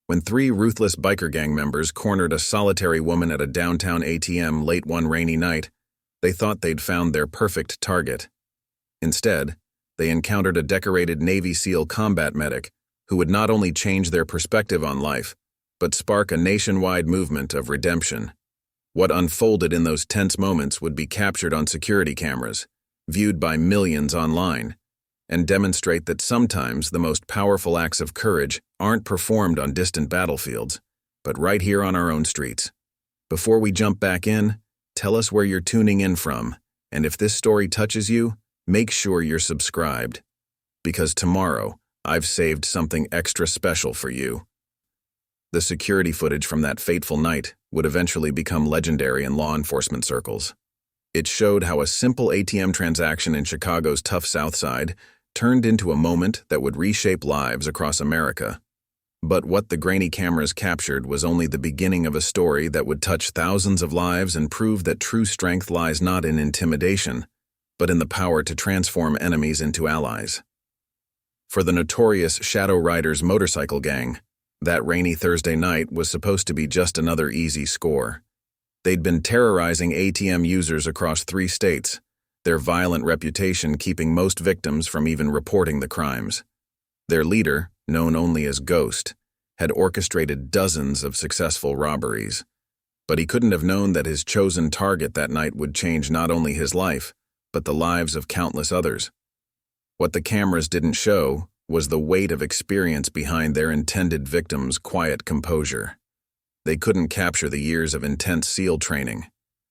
when three ruthless biker gang members cornered a solitary woman at a downtown ATM late one rainy night, they thought they'd found their perfect target. Instead, they encountered a decorated Navy SEAL combat medic who would not only change their perspective on life, but spark a nationwide movement of redemption. What unfolded in those tense moments would be captured on security cameras, viewed by millions online, and demonstrate that sometimes the most powerful acts of courage aren't performed on distant battlefields, but right here on our own streets. Before we jump back in, tell us where you're tuning in from, and if this story touches you, make sure you're subscribed, because tomorrow I've saved something extra special for you. The security footage from that fateful night would eventually become legendary in law enforcement circles. It showed how a simple ATM transaction in Chicago's tough South Side turned into a moment that would reshape lives across America. But what the grainy cameras captured was only the beginning of a story that would touch thousands of lives and prove that true strength lies not in intimidation, but in the power to transform enemies into allies. For the notorious Shadow Riders motorcycle gang, that rainy Thursday night was supposed to be just another easy score. They'd been terrorizing ATM users across 3 states, their violent reputation keeping most victims from even reporting the crimes. Their leader, known only as Ghost, had orchestrated dozens of successful robberies. But he couldn't have known that his chosen target that night would change not only his life, but the lives of countless others. What the cameras didn't show was the weight of experience behind their intended victims' quiet composure. They couldn't capture the years of intense SEAL training,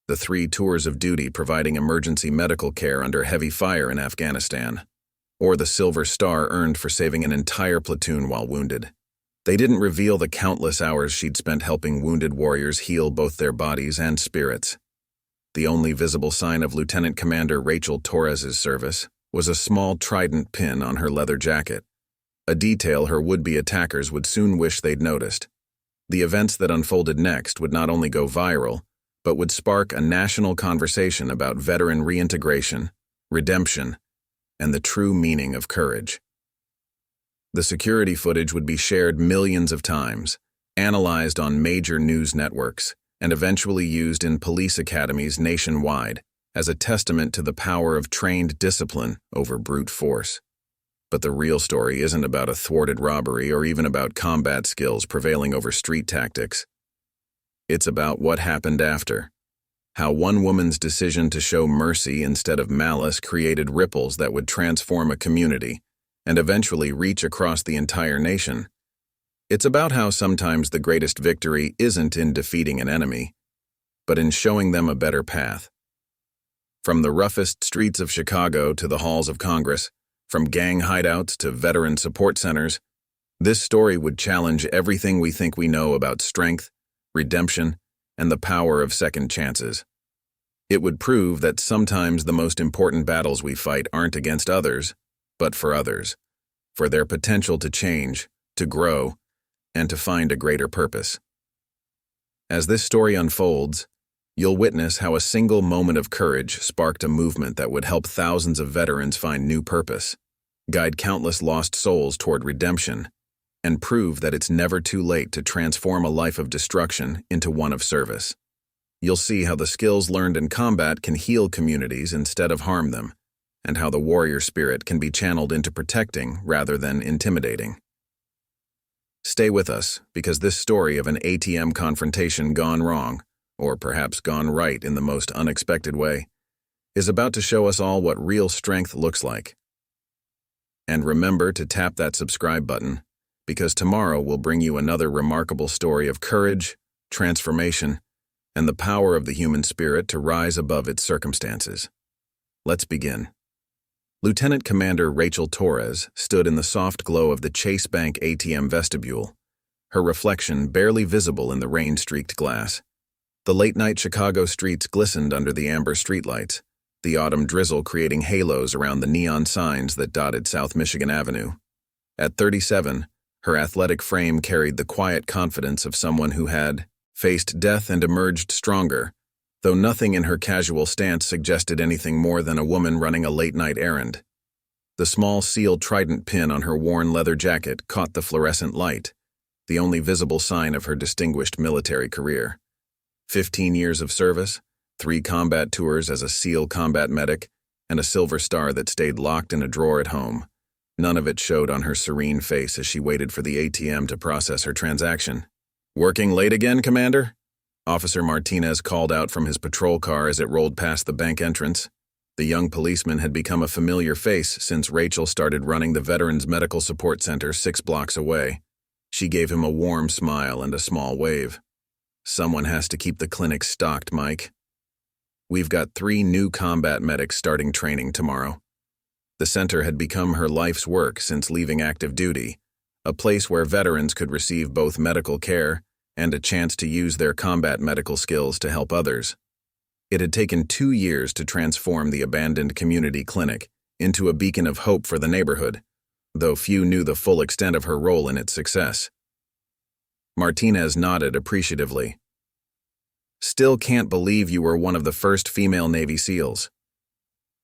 the 3 tours of duty providing emergency medical care under heavy fire in Afghanistan, or the Silver Star earned for saving an entire platoon while wounded. They didn't reveal the countless hours she'd spent helping wounded warriors heal both their bodies and spirits. The only visible sign of Lieutenant Commander Rachel Torres' service was a small trident pin on her leather jacket, a detail her would-be attackers would soon wish they'd noticed. The events that unfolded next would not only go viral, but would spark a national conversation about veteran reintegration, redemption, and the true meaning of courage. The security footage would be shared millions of times, analyzed on major news networks, and eventually used in police academies nationwide as a testament to the power of trained discipline over brute force. But the real story isn't about a thwarted robbery or even about combat skills prevailing over street tactics. It's about what happened after. How one woman's decision to show mercy instead of malice created ripples that would transform a community and eventually reach across the entire nation. It's about how sometimes the greatest victory isn't in defeating an enemy, but in showing them a better path. From the roughest streets of Chicago to the halls of Congress, from gang hideouts to veteran support centers, this story would challenge everything we think we know about strength, redemption, and the power of second chances. It would prove that sometimes the most important battles we fight aren't against others, but for others, for their potential to change, to grow, and to find a greater purpose. As this story unfolds, you'll witness how a single moment of courage sparked a movement that would help thousands of veterans find new purpose, guide countless lost souls toward redemption, and prove that it's never too late to transform a life of destruction into one of service. You'll see how the skills learned in combat can heal communities instead of harm them, and how the warrior spirit can be channeled into protecting rather than intimidating. Stay with us, because this story of an ATM confrontation gone wrong, or perhaps gone right in the most unexpected way, is about to show us all what real strength looks like. And remember to tap that subscribe button, because tomorrow will bring you another remarkable story of courage, transformation, and the power of the human spirit to rise above its circumstances. Let's begin. Lieutenant Commander Rachel Torres stood in the soft glow of the Chase Bank ATM vestibule, her reflection barely visible in the rain-streaked glass. The late-night Chicago streets glistened under the amber streetlights, the autumn drizzle creating halos around the neon signs that dotted South Michigan Avenue. At 37, her athletic frame carried the quiet confidence of someone who had faced death and emerged stronger, though nothing in her casual stance suggested anything more than a woman running a late-night errand. The small sealed trident pin on her worn leather jacket caught the fluorescent light, the only visible sign of her distinguished military career. 15 years of service, 3 combat tours as a SEAL combat medic, and a silver star that stayed locked in a drawer at home. None of it showed on her serene face as she waited for the ATM to process her transaction. "Working late again, Commander?" Officer Martinez called out from his patrol car as it rolled past the bank entrance. The young policeman had become a familiar face since Rachel started running the Veterans Medical Support Center 6 blocks away. She gave him a warm smile and a small wave. "Someone has to keep the clinic stocked, Mike. We've got 3 new combat medics starting training tomorrow." The center had become her life's work since leaving active duty, a place where veterans could receive both medical care and a chance to use their combat medical skills to help others. It had taken 2 years to transform the abandoned community clinic into a beacon of hope for the neighborhood, though few knew the full extent of her role in its success. Martinez nodded appreciatively. "Still can't believe you were one of the first female Navy SEALs.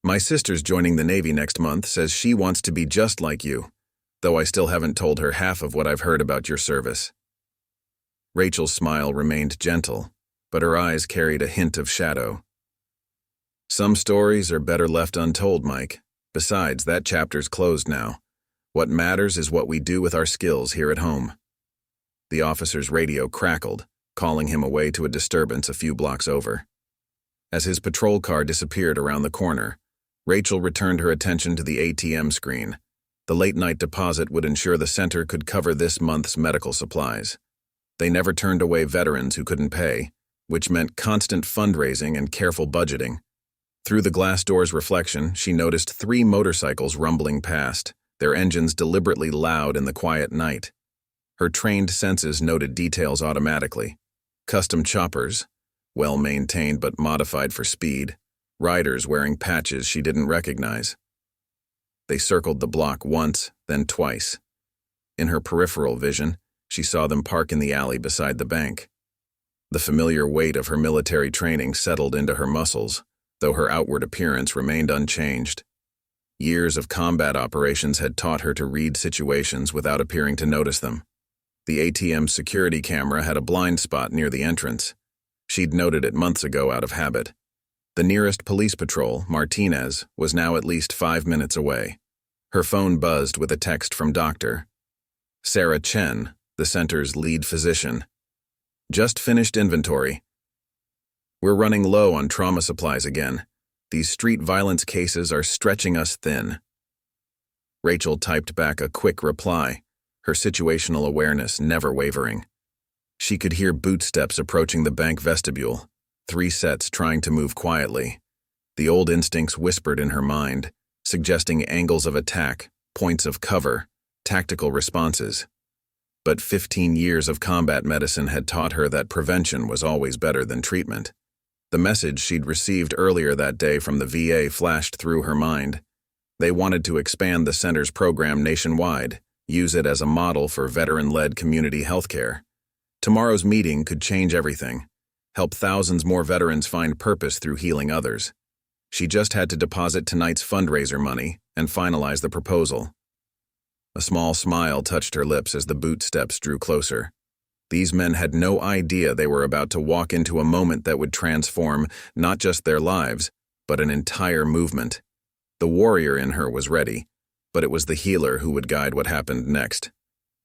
My sister's joining the Navy next month, says she wants to be just like you, though I still haven't told her half of what I've heard about your service." Rachel's smile remained gentle, but her eyes carried a hint of shadow. "Some stories are better left untold, Mike. Besides, that chapter's closed now. What matters is what we do with our skills here at home." The officer's radio crackled, calling him away to a disturbance a few blocks over. As his patrol car disappeared around the corner, Rachel returned her attention to the ATM screen. The late-night deposit would ensure the center could cover this month's medical supplies. They never turned away veterans who couldn't pay, which meant constant fundraising and careful budgeting. Through the glass door's reflection, she noticed 3 motorcycles rumbling past, their engines deliberately loud in the quiet night. Her trained senses noted details automatically. Custom choppers, well-maintained but modified for speed, riders wearing patches she didn't recognize. They circled the block once, then twice. In her peripheral vision, she saw them park in the alley beside the bank. The familiar weight of her military training settled into her muscles, though her outward appearance remained unchanged. Years of combat operations had taught her to read situations without appearing to notice them. The ATM security camera had a blind spot near the entrance. She'd noted it months ago out of habit. The nearest police patrol, Martinez, was now at least 5 minutes away. Her phone buzzed with a text from Dr. Sarah Chen, the center's lead physician. "Just finished inventory. We're running low on trauma supplies again. These street violence cases are stretching us thin." Rachel typed back a quick reply, her situational awareness never wavering. She could hear bootsteps approaching the bank vestibule, 3 sets trying to move quietly. The old instincts whispered in her mind, suggesting angles of attack, points of cover, tactical responses. But 15 years of combat medicine had taught her that prevention was always better than treatment. The message she'd received earlier that day from the VA flashed through her mind. They wanted to expand the center's program nationwide, use it as a model for veteran-led community healthcare. Tomorrow's meeting could change everything, help thousands more veterans find purpose through healing others. She just had to deposit tonight's fundraiser money and finalize the proposal. A small smile touched her lips as the boot steps drew closer. These men had no idea they were about to walk into a moment that would transform not just their lives, but an entire movement. The warrior in her was ready, but it was the healer who would guide what happened next.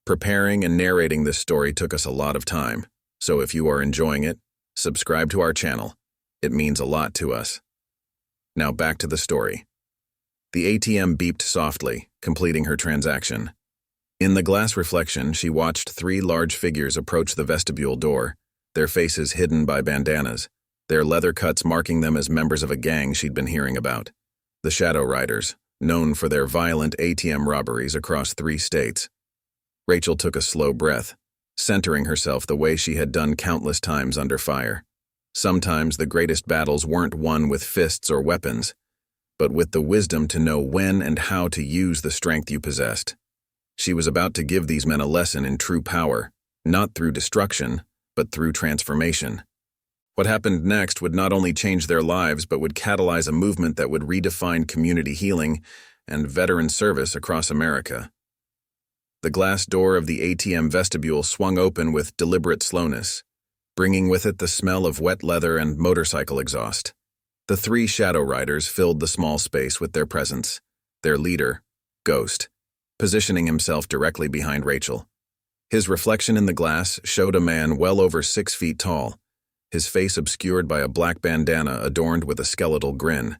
Preparing and narrating this story took us a lot of time, so if you are enjoying it, subscribe to our channel. It means a lot to us. Now back to the story. The ATM beeped softly, completing her transaction. In the glass reflection, she watched 3 large figures approach the vestibule door, their faces hidden by bandanas, their leather cuts marking them as members of a gang she'd been hearing about. The Shadow Riders, known for their violent ATM robberies across 3 states. Rachel took a slow breath, centering herself the way she had done countless times under fire. Sometimes the greatest battles weren't won with fists or weapons, but with the wisdom to know when and how to use the strength you possessed. She was about to give these men a lesson in true power, not through destruction, but through transformation. What happened next would not only change their lives, but would catalyze a movement that would redefine community healing and veteran service across America. The glass door of the ATM vestibule swung open with deliberate slowness, bringing with it the smell of wet leather and motorcycle exhaust. The three shadow riders filled the small space with their presence, their leader, Ghost, positioning himself directly behind Rachel. His reflection in the glass showed a man well over 6 feet tall, his face obscured by a black bandana adorned with a skeletal grin,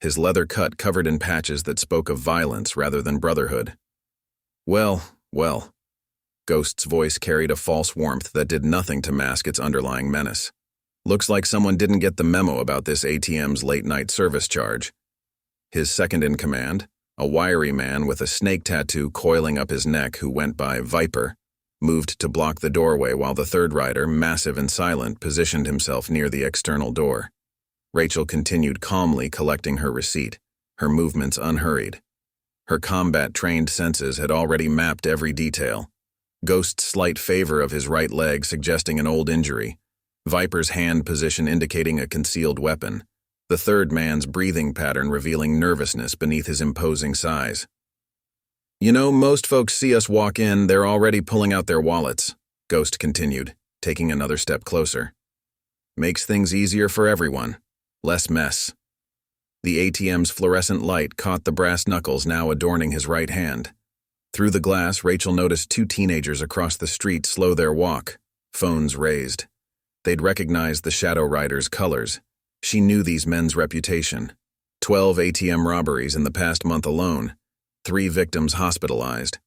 his leather cut covered in patches that spoke of violence rather than brotherhood. Well, Ghost's voice carried a false warmth that did nothing to mask its underlying menace. Looks like someone didn't get the memo about this ATM's late-night service charge. His second-in-command, a wiry man with a snake tattoo coiling up his neck who went by Viper, moved to block the doorway while the third rider, massive and silent, positioned himself near the external door. Rachel continued calmly collecting her receipt, her movements unhurried. Her combat-trained senses had already mapped every detail. Ghost's slight favor of his right leg suggesting an old injury, Viper's hand position indicating a concealed weapon, the third man's breathing pattern revealing nervousness beneath his imposing size. You know, most folks see us walk in, they're already pulling out their wallets, Ghost continued, taking another step closer. Makes things easier for everyone. Less mess. The ATM's fluorescent light caught the brass knuckles now adorning his right hand. Through the glass, Rachel noticed 2 teenagers across the street slow their walk, phones raised. They'd recognized the Shadow Rider's colors. She knew these men's reputation. 12 ATM robberies in the past month alone, 3 victims hospitalized.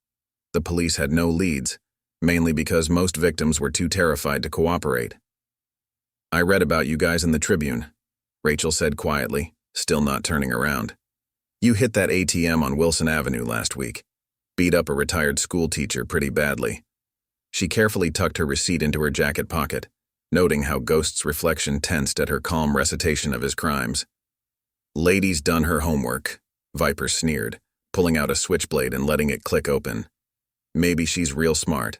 The police had no leads, mainly because most victims were too terrified to cooperate. I read about you guys in the Tribune, Rachel said quietly, still not turning around. You hit that ATM on Wilson Avenue last week. Beat up a retired school teacher pretty badly. She carefully tucked her receipt into her jacket pocket, noting how Ghost's reflection tensed at her calm recitation of his crimes. Lady's done her homework, Viper sneered, pulling out a switchblade and letting it click open. Maybe she's real smart.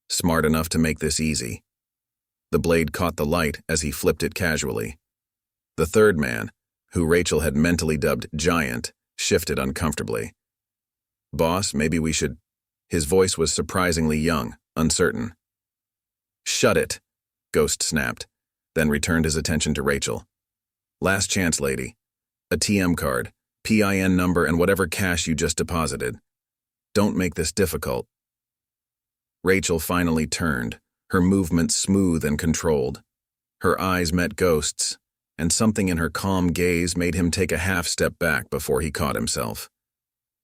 Smart enough to make this easy. The blade caught the light as he flipped it casually. The third man, who Rachel had mentally dubbed Giant, shifted uncomfortably. Boss, maybe we should... His voice was surprisingly young, uncertain. Shut it, Ghost snapped, then returned his attention to Rachel. Last chance, lady. A TM card, PIN number, and whatever cash you just deposited. Don't make this difficult. Rachel finally turned, her movements smooth and controlled. Her eyes met Ghost's, and something in her calm gaze made him take a half step back before he caught himself.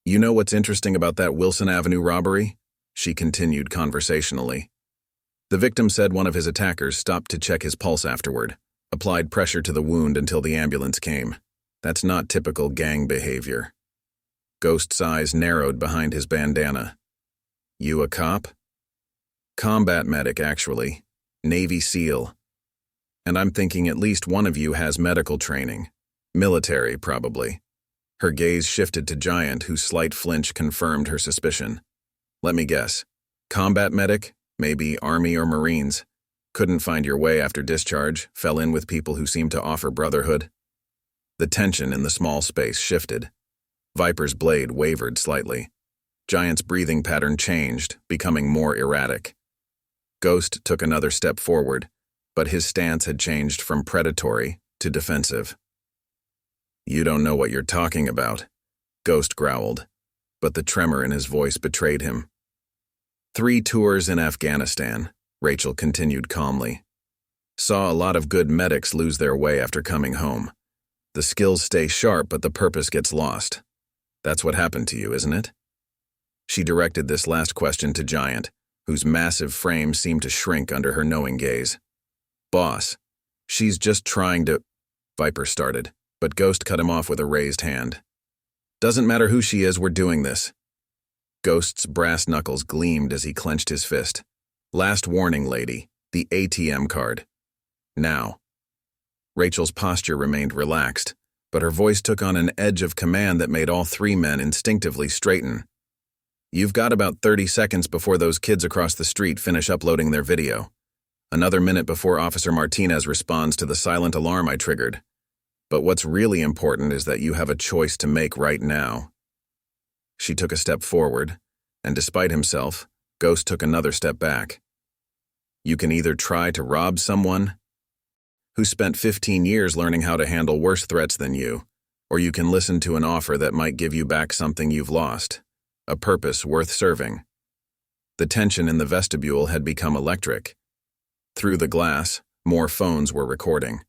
You know what's interesting about that Wilson Avenue robbery? She continued conversationally. The victim said one of his attackers stopped to check his pulse afterward, applied pressure to the wound until the ambulance came. That's not typical gang behavior. Ghost's eyes narrowed behind his bandana. You a cop? Combat medic, actually. Navy SEAL. And I'm thinking at least one of you has medical training. Military, probably. Her gaze shifted to Giant, whose slight flinch confirmed her suspicion. Let me guess. Combat medic? Maybe Army or Marines. Couldn't find your way after discharge, fell in with people who seemed to offer brotherhood. The tension in the small space shifted. Viper's blade wavered slightly. Giant's breathing pattern changed, becoming more erratic. Ghost took another step forward, but his stance had changed from predatory to defensive. You don't know what you're talking about, Ghost growled, but the tremor in his voice betrayed him. 3 tours in Afghanistan, Rachel continued calmly. Saw a lot of good medics lose their way after coming home. The skills stay sharp, but the purpose gets lost. That's what happened to you, isn't it? She directed this last question to Giant, whose massive frame seemed to shrink under her knowing gaze. Boss, she's just trying to... Viper started, but Ghost cut him off with a raised hand. Doesn't matter who she is, we're doing this. Ghost's brass knuckles gleamed as he clenched his fist. Last warning, lady. The ATM card. Now. Rachel's posture remained relaxed, but her voice took on an edge of command that made all 3 men instinctively straighten. You've got about 30 seconds before those kids across the street finish uploading their video. Another minute before Officer Martinez responds to the silent alarm I triggered. But what's really important is that you have a choice to make right now. She took a step forward, And despite himself, Ghost took another step back. You can either try to rob someone who spent 15 years learning how to handle worse threats than you, or you can listen to an offer that might give you back something you've lost, a purpose worth serving. The tension in the vestibule had become electric. Through the glass, more phones were recording.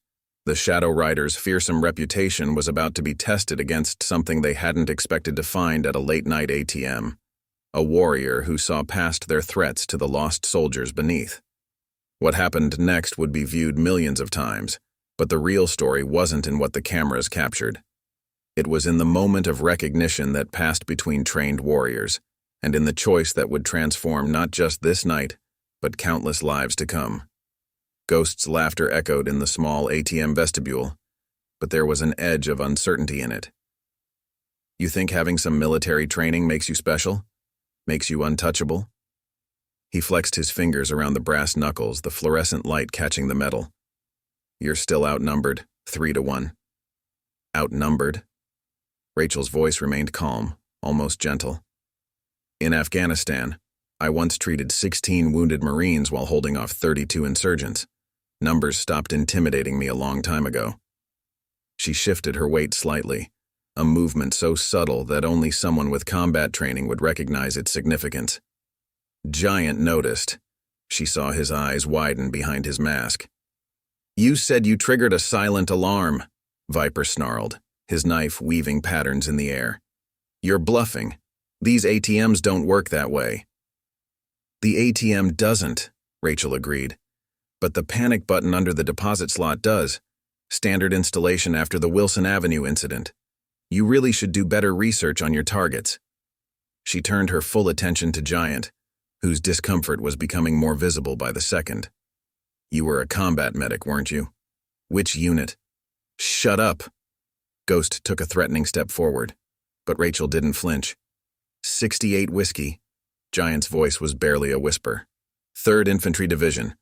The Shadow Rider's fearsome reputation was about to be tested against something they hadn't expected to find at a late-night ATM, a warrior who saw past their threats to the lost soldiers beneath. What happened next would be viewed millions of times, but the real story wasn't in what the cameras captured. It was in the moment of recognition that passed between trained warriors, and in the choice that would transform not just this night, but countless lives to come. Ghost's laughter echoed in the small ATM vestibule, but there was an edge of uncertainty in it. You think having some military training makes you special? Makes you untouchable? He flexed his fingers around the brass knuckles, the fluorescent light catching the metal. You're still outnumbered, 3-1. Outnumbered? Rachel's voice remained calm, almost gentle. In Afghanistan, I once treated 16 wounded Marines while holding off 32 insurgents. Numbers stopped intimidating me a long time ago. She shifted her weight slightly, a movement so subtle that only someone with combat training would recognize its significance. Giant noticed. She saw his eyes widen behind his mask. You said you triggered a silent alarm, Viper snarled, his knife weaving patterns in the air. You're bluffing. These ATMs don't work that way. The ATM doesn't, Rachel agreed. But the panic button under the deposit slot does. Standard installation after the Wilson Avenue incident. You really should do better research on your targets. She turned her full attention to Giant, whose discomfort was becoming more visible by the second. You were a combat medic, weren't you? Which unit? Shut up. Ghost took a threatening step forward, but Rachel didn't flinch. 68 Whiskey. Giant's voice was barely a whisper. 3rd Infantry Division.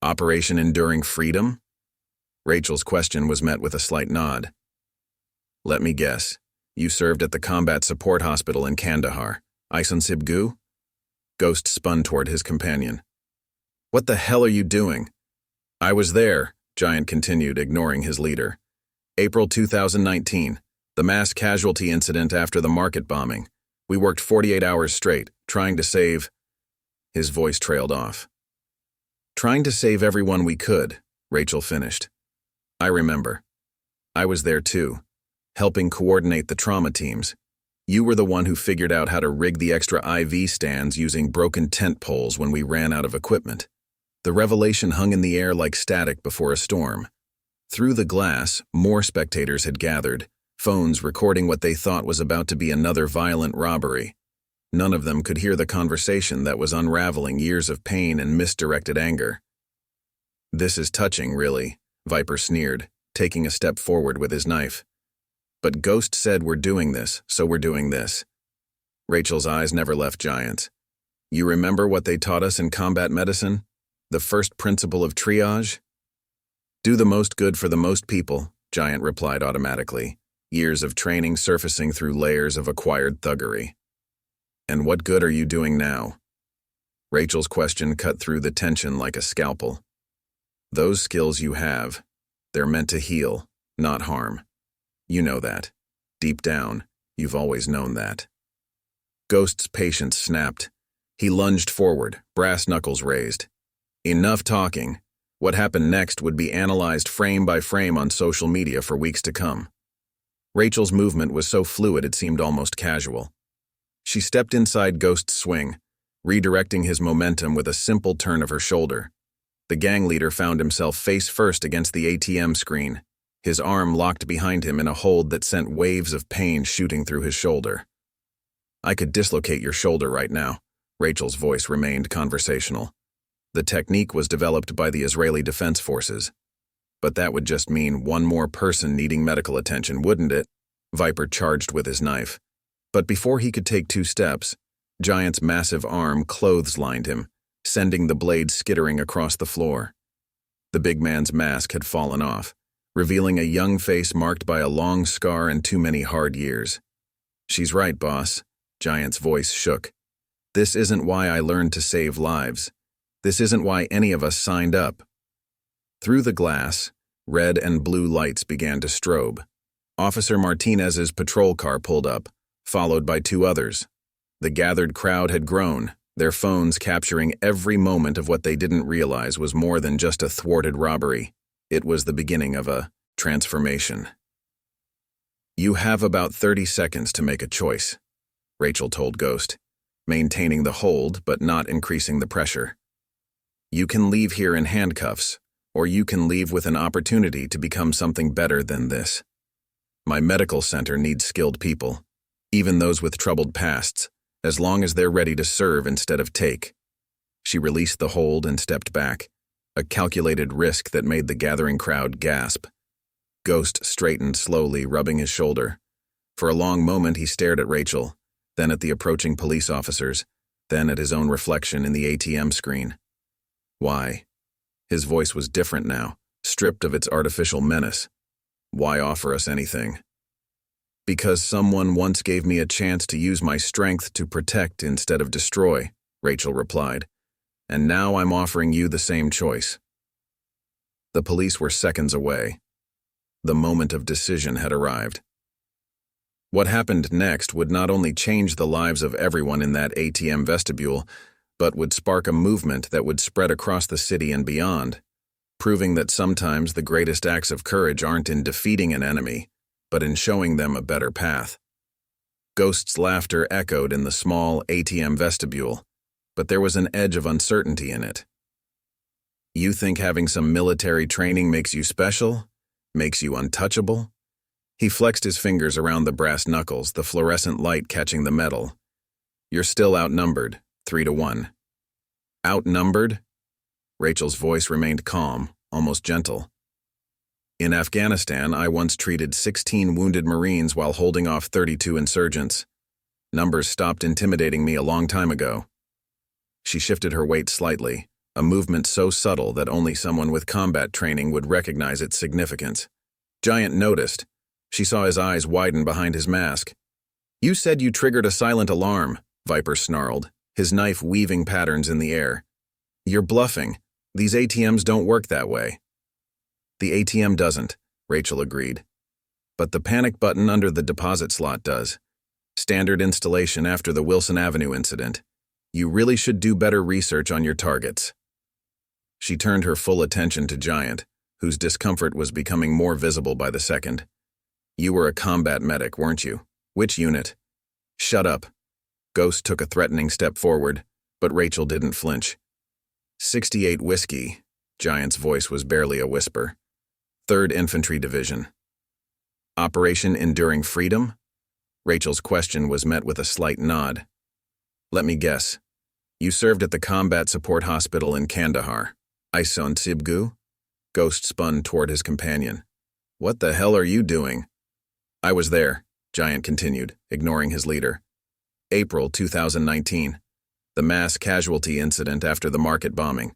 Operation Enduring Freedom? Rachel's question was met with a slight nod. Let me guess. You served at the Combat Support Hospital in Kandahar, Gu? Ghost spun toward his companion. What the hell are you doing? I was there, Giant continued, ignoring his leader. April 2019, the mass casualty incident after the market bombing. We worked 48 hours straight, trying to save... His voice trailed off. Trying to save everyone we could, Rachel finished. I remember. I was there too, helping coordinate the trauma teams. You were the one who figured out how to rig the extra IV stands using broken tent poles when we ran out of equipment. The revelation hung in the air like static before a storm. Through the glass, more spectators had gathered, phones recording what they thought was about to be another violent robbery. None of them could hear the conversation that was unraveling years of pain and misdirected anger. This is touching, really, Viper sneered, taking a step forward with his knife. But Ghost said we're doing this, so we're doing this. Rachel's eyes never left Giant's. You remember what they taught us in combat medicine? The first principle of triage? Do the most good for the most people, Giant replied automatically, years of training surfacing through layers of acquired thuggery. And what good are you doing now? Rachel's question cut through the tension like a scalpel. Those skills you have, they're meant to heal, not harm. You know that. Deep down, you've always known that. Ghost's patience snapped. He lunged forward, brass knuckles raised. Enough talking. What happened next would be analyzed frame by frame on social media for weeks to come. Rachel's movement was so fluid it seemed almost casual. She stepped inside Ghost's swing, redirecting his momentum with a simple turn of her shoulder. The gang leader found himself face first against the ATM screen, his arm locked behind him in a hold that sent waves of pain shooting through his shoulder. I could dislocate your shoulder right now. Rachel's voice remained conversational. The technique was developed by the Israeli Defense Forces. But that would just mean one more person needing medical attention, wouldn't it? Viper charged with his knife. But before he could take 2 steps, Giant's massive arm clotheslined him, sending the blade skittering across the floor. The big man's mask had fallen off, revealing a young face marked by a long scar and too many hard years. She's right, boss. Giant's voice shook. This isn't why I learned to save lives. This isn't why any of us signed up. Through the glass, red and blue lights began to strobe. Officer Martinez's patrol car pulled up, followed by two others. The gathered crowd had grown, their phones capturing every moment of what they didn't realize was more than just a thwarted robbery. It was the beginning of a transformation. You have about 30 seconds to make a choice, Rachel told Ghost, maintaining the hold but not increasing the pressure. You can leave here in handcuffs, or you can leave with an opportunity to become something better than this. My medical center needs skilled people, even those with troubled pasts, as long as they're ready to serve instead of take. She released the hold and stepped back, a calculated risk that made the gathering crowd gasp. Ghost straightened slowly, rubbing his shoulder. For a long moment he stared at Rachel, then at the approaching police officers, then at his own reflection in the ATM screen. Why? His voice was different now, stripped of its artificial menace. Why offer us anything? Because someone once gave me a chance to use my strength to protect instead of destroy, Rachel replied, and now I'm offering you the same choice. The police were seconds away. The moment of decision had arrived. What happened next would not only change the lives of everyone in that ATM vestibule, but would spark a movement that would spread across the city and beyond, proving that sometimes the greatest acts of courage aren't in defeating an enemy, but in showing them a better path. Ghost's laughter echoed in the small ATM vestibule, but there was an edge of uncertainty in it. You think having some military training makes you special? Makes you untouchable? He flexed his fingers around the brass knuckles, the fluorescent light catching the metal. You're still outnumbered, 3-1. Outnumbered? Rachel's voice remained calm, almost gentle. In Afghanistan, I once treated 16 wounded Marines while holding off 32 insurgents. Numbers stopped intimidating me a long time ago. She shifted her weight slightly, a movement so subtle that only someone with combat training would recognize its significance. Giant noticed. She saw his eyes widen behind his mask. You said you triggered a silent alarm, Viper snarled, his knife weaving patterns in the air. You're bluffing. These ATMs don't work that way. The ATM doesn't, Rachel agreed. But the panic button under the deposit slot does. Standard installation after the Wilson Avenue incident. You really should do better research on your targets. She turned her full attention to Giant, whose discomfort was becoming more visible by the second. You were a combat medic, weren't you? Which unit? Shut up. Ghost took a threatening step forward, but Rachel didn't flinch. 68 Whiskey. Giant's voice was barely a whisper. 3rd Infantry Division. Operation Enduring Freedom? Rachel's question was met with a slight nod. Let me guess. You served at the Combat Support Hospital in Kandahar. Ison Sibgu? Ghost spun toward his companion. What the hell are you doing? I was there, Giant continued, ignoring his leader. April 2019. The mass casualty incident after the market bombing.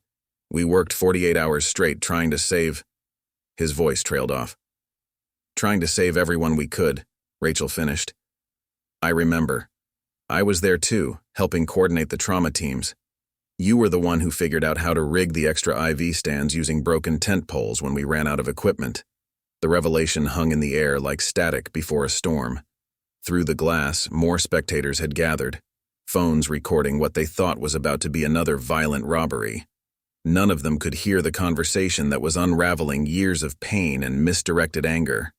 We worked 48 hours straight trying to save... His voice trailed off. Trying to save everyone we could, Rachel finished. I remember. I was there too, helping coordinate the trauma teams. You were the one who figured out how to rig the extra IV stands using broken tent poles when we ran out of equipment. The revelation hung in the air like static before a storm. Through the glass, more spectators had gathered, phones recording what they thought was about to be another violent robbery. None of them could hear the conversation that was unraveling years of pain and misdirected anger.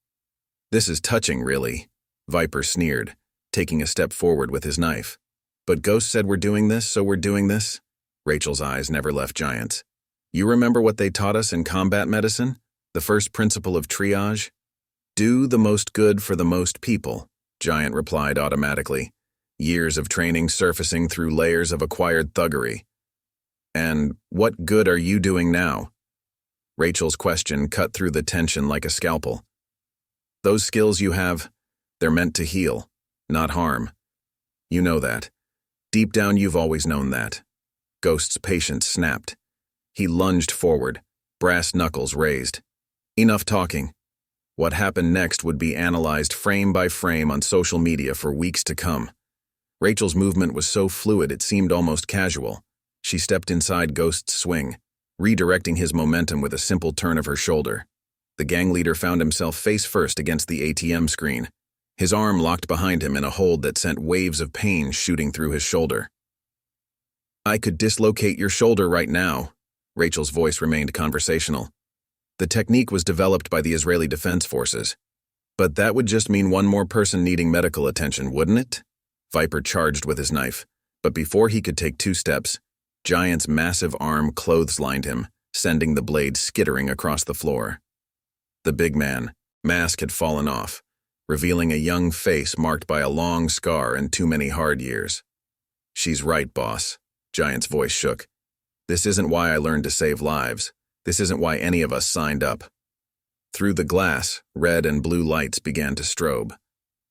This is touching, really, Viper sneered, taking a step forward with his knife. But Ghost said we're doing this, so we're doing this? Rachel's eyes never left Giant's. You remember what they taught us in combat medicine? The first principle of triage? Do the most good for the most people, Giant replied automatically, years of training surfacing through layers of acquired thuggery. And what good are you doing now? Rachel's question cut through the tension like a scalpel. Those skills you have, they're meant to heal, not harm. You know that. Deep down you've always known that. Ghost's patience snapped. He lunged forward, brass knuckles raised. Enough talking. What happened next would be analyzed frame by frame on social media for weeks to come. Rachel's movement was so fluid it seemed almost casual. She stepped inside Ghost's swing, redirecting his momentum with a simple turn of her shoulder. The gang leader found himself face first against the ATM screen, his arm locked behind him in a hold that sent waves of pain shooting through his shoulder. "I could dislocate your shoulder right now." Rachel's voice remained conversational. The technique was developed by the Israeli Defense Forces. "But that would just mean one more person needing medical attention, wouldn't it?" Viper charged with his knife, but before he could take 2 steps, Giant's massive arm clotheslined him, sending the blade skittering across the floor. The big man, mask had fallen off, revealing a young face marked by a long scar and too many hard years. "She's right, boss." Giant's voice shook. "This isn't why I learned to save lives. This isn't why any of us signed up." Through the glass, red and blue lights began to strobe.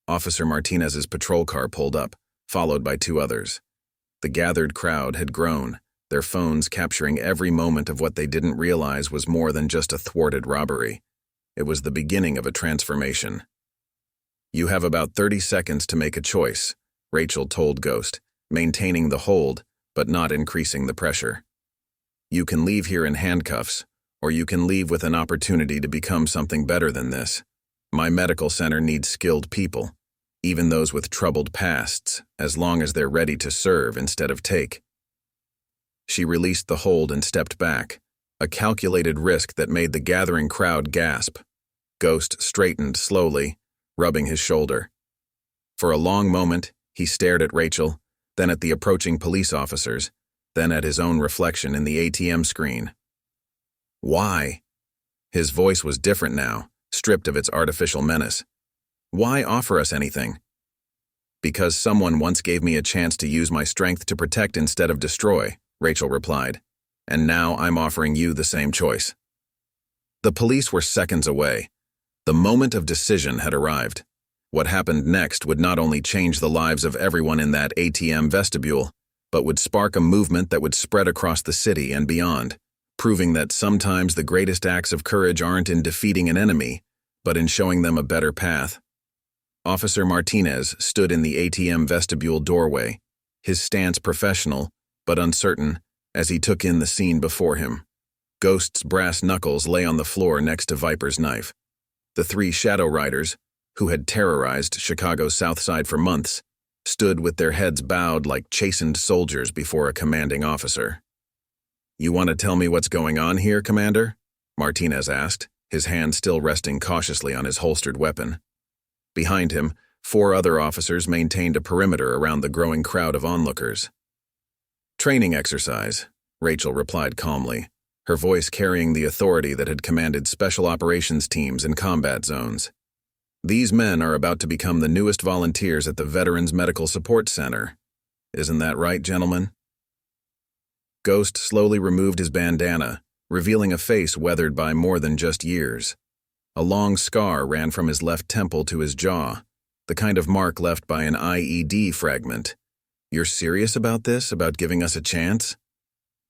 Officer Martinez's patrol car pulled up, followed by 2 others. The gathered crowd had grown, their phones capturing every moment of what they didn't realize was more than just a thwarted robbery. It was the beginning of a transformation. "You have about 30 seconds to make a choice," Rachel told Ghost, maintaining the hold, but not increasing the pressure. "You can leave here in handcuffs, or you can leave with an opportunity to become something better than this. My medical center needs skilled people, even those with troubled pasts, as long as they're ready to serve instead of take." She released the hold and stepped back, a calculated risk that made the gathering crowd gasp. Ghost straightened slowly, rubbing his shoulder. For a long moment, he stared at Rachel, then at the approaching police officers, then at his own reflection in the ATM screen. "Why?" His voice was different now, stripped of its artificial menace. "Why offer us anything?" "Because someone once gave me a chance to use my strength to protect instead of destroy," Rachel replied. "And now I'm offering you the same choice." The police were seconds away. The moment of decision had arrived. What happened next would not only change the lives of everyone in that ATM vestibule, but would spark a movement that would spread across the city and beyond, proving that sometimes the greatest acts of courage aren't in defeating an enemy, but in showing them a better path. Officer Martinez stood in the ATM vestibule doorway, his stance professional, but uncertain, as he took in the scene before him. Ghost's brass knuckles lay on the floor next to Viper's knife. The 3 Shadow Riders, who had terrorized Chicago's South Side for months, stood with their heads bowed like chastened soldiers before a commanding officer. "You want to tell me what's going on here, Commander?" Martinez asked, his hand still resting cautiously on his holstered weapon. Behind him, 4 other officers maintained a perimeter around the growing crowd of onlookers. "Training exercise," Rachel replied calmly, her voice carrying the authority that had commanded special operations teams in combat zones. "These men are about to become the newest volunteers at the Veterans Medical Support Center. Isn't that right, gentlemen?" Ghost slowly removed his bandana, revealing a face weathered by more than just years. A long scar ran from his left temple to his jaw, the kind of mark left by an IED fragment. "You're serious about this, about giving us a chance?"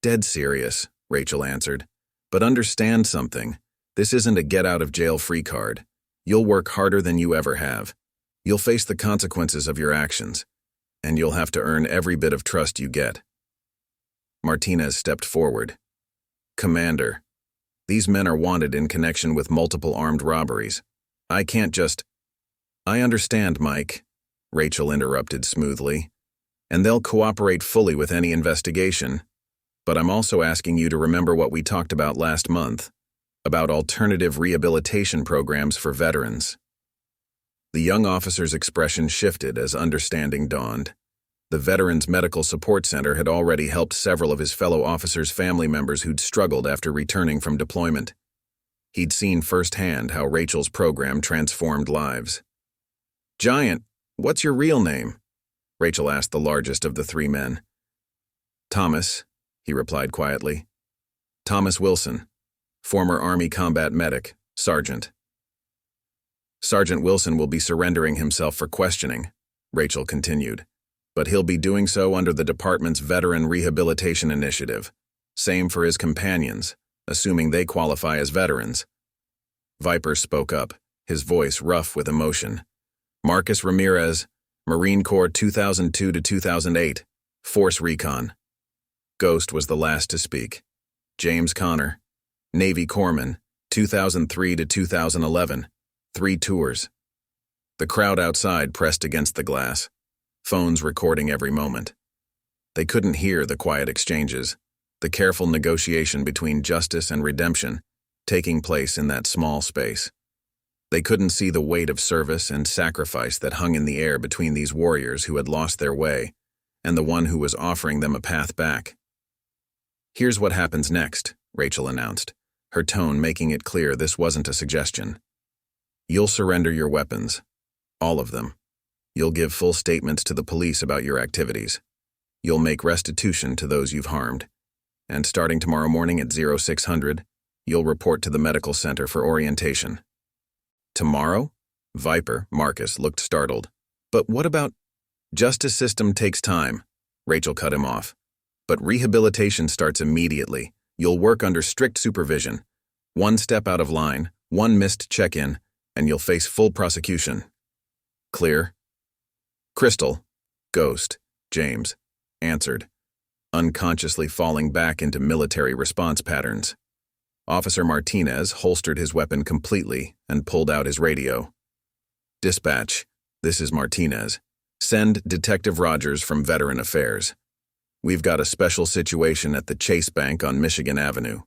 "Dead serious," Rachel answered. "But understand something. This isn't a get-out-of-jail-free card. You'll work harder than you ever have. You'll face the consequences of your actions, and you'll have to earn every bit of trust you get." Martinez stepped forward. "Commander, these men are wanted in connection with multiple armed robberies. I can't just—" "I understand, Mike," Rachel interrupted smoothly, "and they'll cooperate fully with any investigation. But I'm also asking you to remember what we talked about last month, about alternative rehabilitation programs for veterans." The young officer's expression shifted as understanding dawned. The Veterans Medical Support Center had already helped several of his fellow officers' family members who'd struggled after returning from deployment. He'd seen firsthand how Rachel's program transformed lives. "Giant, what's your real name?" Rachel asked the largest of the 3 men. "Thomas," he replied quietly. "Thomas Wilson, former Army combat medic, Sergeant." "Sergeant Wilson will be surrendering himself for questioning," Rachel continued, "but he'll be doing so under the department's Veteran Rehabilitation Initiative. Same for his companions, assuming they qualify as veterans." Viper spoke up, his voice rough with emotion. "Marcus Ramirez, Marine Corps 2002 to 2008, Force Recon. Ghost was the last to speak. James Connor, Navy Corpsman, 2003 to 2011, 3 tours. The crowd outside pressed against the glass, phones recording every moment. They couldn't hear the quiet exchanges, the careful negotiation between justice and redemption taking place in that small space. They couldn't see the weight of service and sacrifice that hung in the air between these warriors who had lost their way and the one who was offering them a path back. "Here's what happens next," Rachel announced, her tone making it clear this wasn't a suggestion. "You'll surrender your weapons. All of them. You'll give full statements to the police about your activities. You'll make restitution to those you've harmed. And starting tomorrow morning at 0600, you'll report to the medical center for orientation." "Tomorrow?" Viper, Marcus, looked startled. "But what about—" "Justice system takes time," Rachel cut him off. "But rehabilitation starts immediately. You'll work under strict supervision. One step out of line, one missed check-in, and you'll face full prosecution." "Clear?" "Crystal," Ghost, James, answered, unconsciously falling back into military response patterns. Officer Martinez holstered his weapon completely and pulled out his radio. "Dispatch, this is Martinez. Send Detective Rogers from Veteran Affairs. We've got a special situation at the Chase Bank on Michigan Avenue."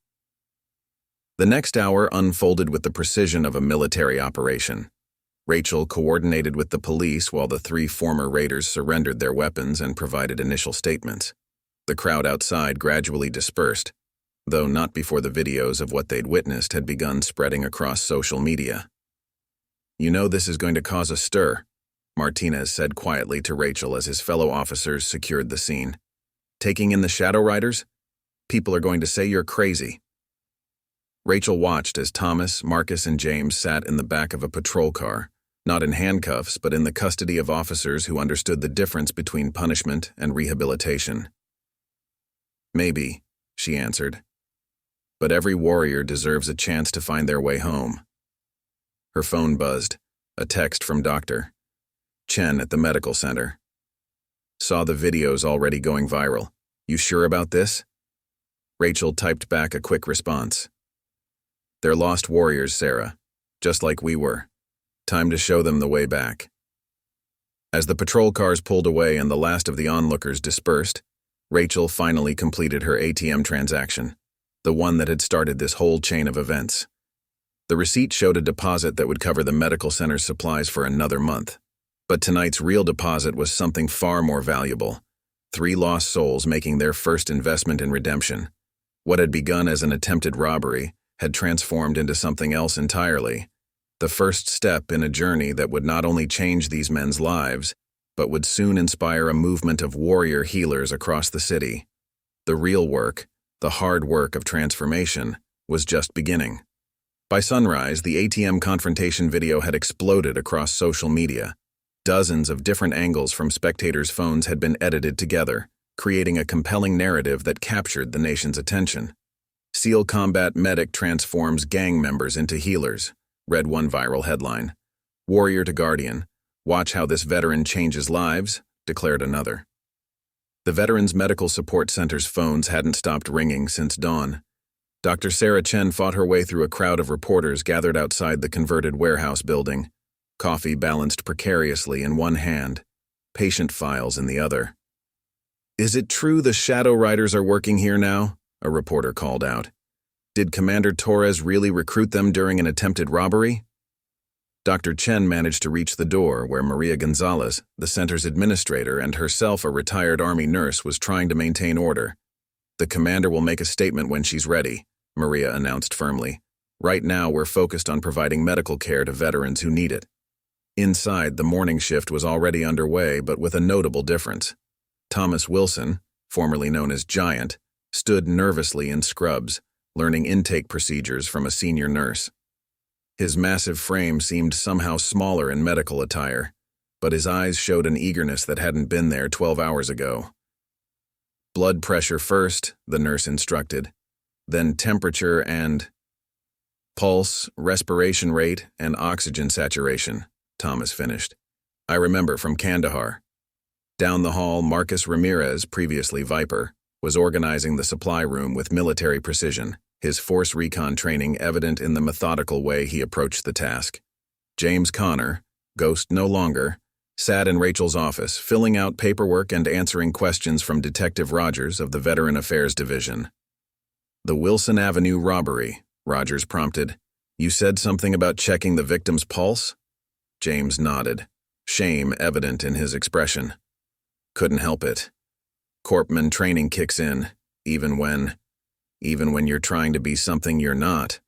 The next hour unfolded with the precision of a military operation. Rachel coordinated with the police while the 3 former raiders surrendered their weapons and provided initial statements. The crowd outside gradually dispersed, though not before the videos of what they'd witnessed had begun spreading across social media. "You know this is going to cause a stir," Martinez said quietly to Rachel as his fellow officers secured the scene. "Taking in the Shadow Riders? People are going to say you're crazy." Rachel watched as Thomas, Marcus, and James sat in the back of a patrol car, not in handcuffs but in the custody of officers who understood the difference between punishment and rehabilitation. "Maybe," she answered. "But every warrior deserves a chance to find their way home." Her phone buzzed, a text from Dr. Chen at the medical center. "Saw the videos already going viral. You sure about this?" Rachel typed back a quick response. "They're lost warriors, Sarah, just like we were. Time to show them the way back." As the patrol cars pulled away and the last of the onlookers dispersed, Rachel finally completed her ATM transaction, the one that had started this whole chain of events. The receipt showed a deposit that would cover the medical center's supplies for another month. But tonight's real deposit was something far more valuable. 3 lost souls making their first investment in redemption. What had begun as an attempted robbery had transformed into something else entirely. The first step in a journey that would not only change these men's lives, but would soon inspire a movement of warrior healers across the city. The real work, the hard work of transformation, was just beginning. By sunrise, the ATM confrontation video had exploded across social media. Dozens of different angles from spectators' phones had been edited together, creating a compelling narrative that captured the nation's attention. "SEAL Combat Medic transforms gang members into healers," read one viral headline. "Warrior to Guardian. Watch how this veteran changes lives," declared another. The Veterans Medical Support Center's phones hadn't stopped ringing since dawn. Dr. Sarah Chen fought her way through a crowd of reporters gathered outside the converted warehouse building, coffee balanced precariously in one hand, patient files in the other. "Is it true the Shadow Riders are working here now?" a reporter called out. "Did Commander Torres really recruit them during an attempted robbery?" Dr. Chen managed to reach the door where Maria Gonzalez, the center's administrator and herself a retired Army nurse, was trying to maintain order. "The commander will make a statement when she's ready," Maria announced firmly. "Right now we're focused on providing medical care to veterans who need it." Inside, the morning shift was already underway, but with a notable difference. Thomas Wilson, formerly known as Giant, stood nervously in scrubs, learning intake procedures from a senior nurse. His massive frame seemed somehow smaller in medical attire, but his eyes showed an eagerness that hadn't been there 12 hours ago. "Blood pressure first," the nurse instructed, "then temperature and pulse, respiration rate, and oxygen saturation," Thomas finished. I remember from Kandahar. Down the hall, Marcus Ramirez, previously Viper, was organizing the supply room with military precision, his force recon training evident in the methodical way he approached the task. James Connor, ghost no longer, sat in Rachel's office, filling out paperwork and answering questions from Detective Rogers of the Veteran Affairs Division. "The Wilson Avenue robbery," Rogers prompted. "You said something about checking the victim's pulse?" James nodded, shame evident in his expression. "Couldn't help it. Corpsman training kicks in, even when you're trying to be something you're not."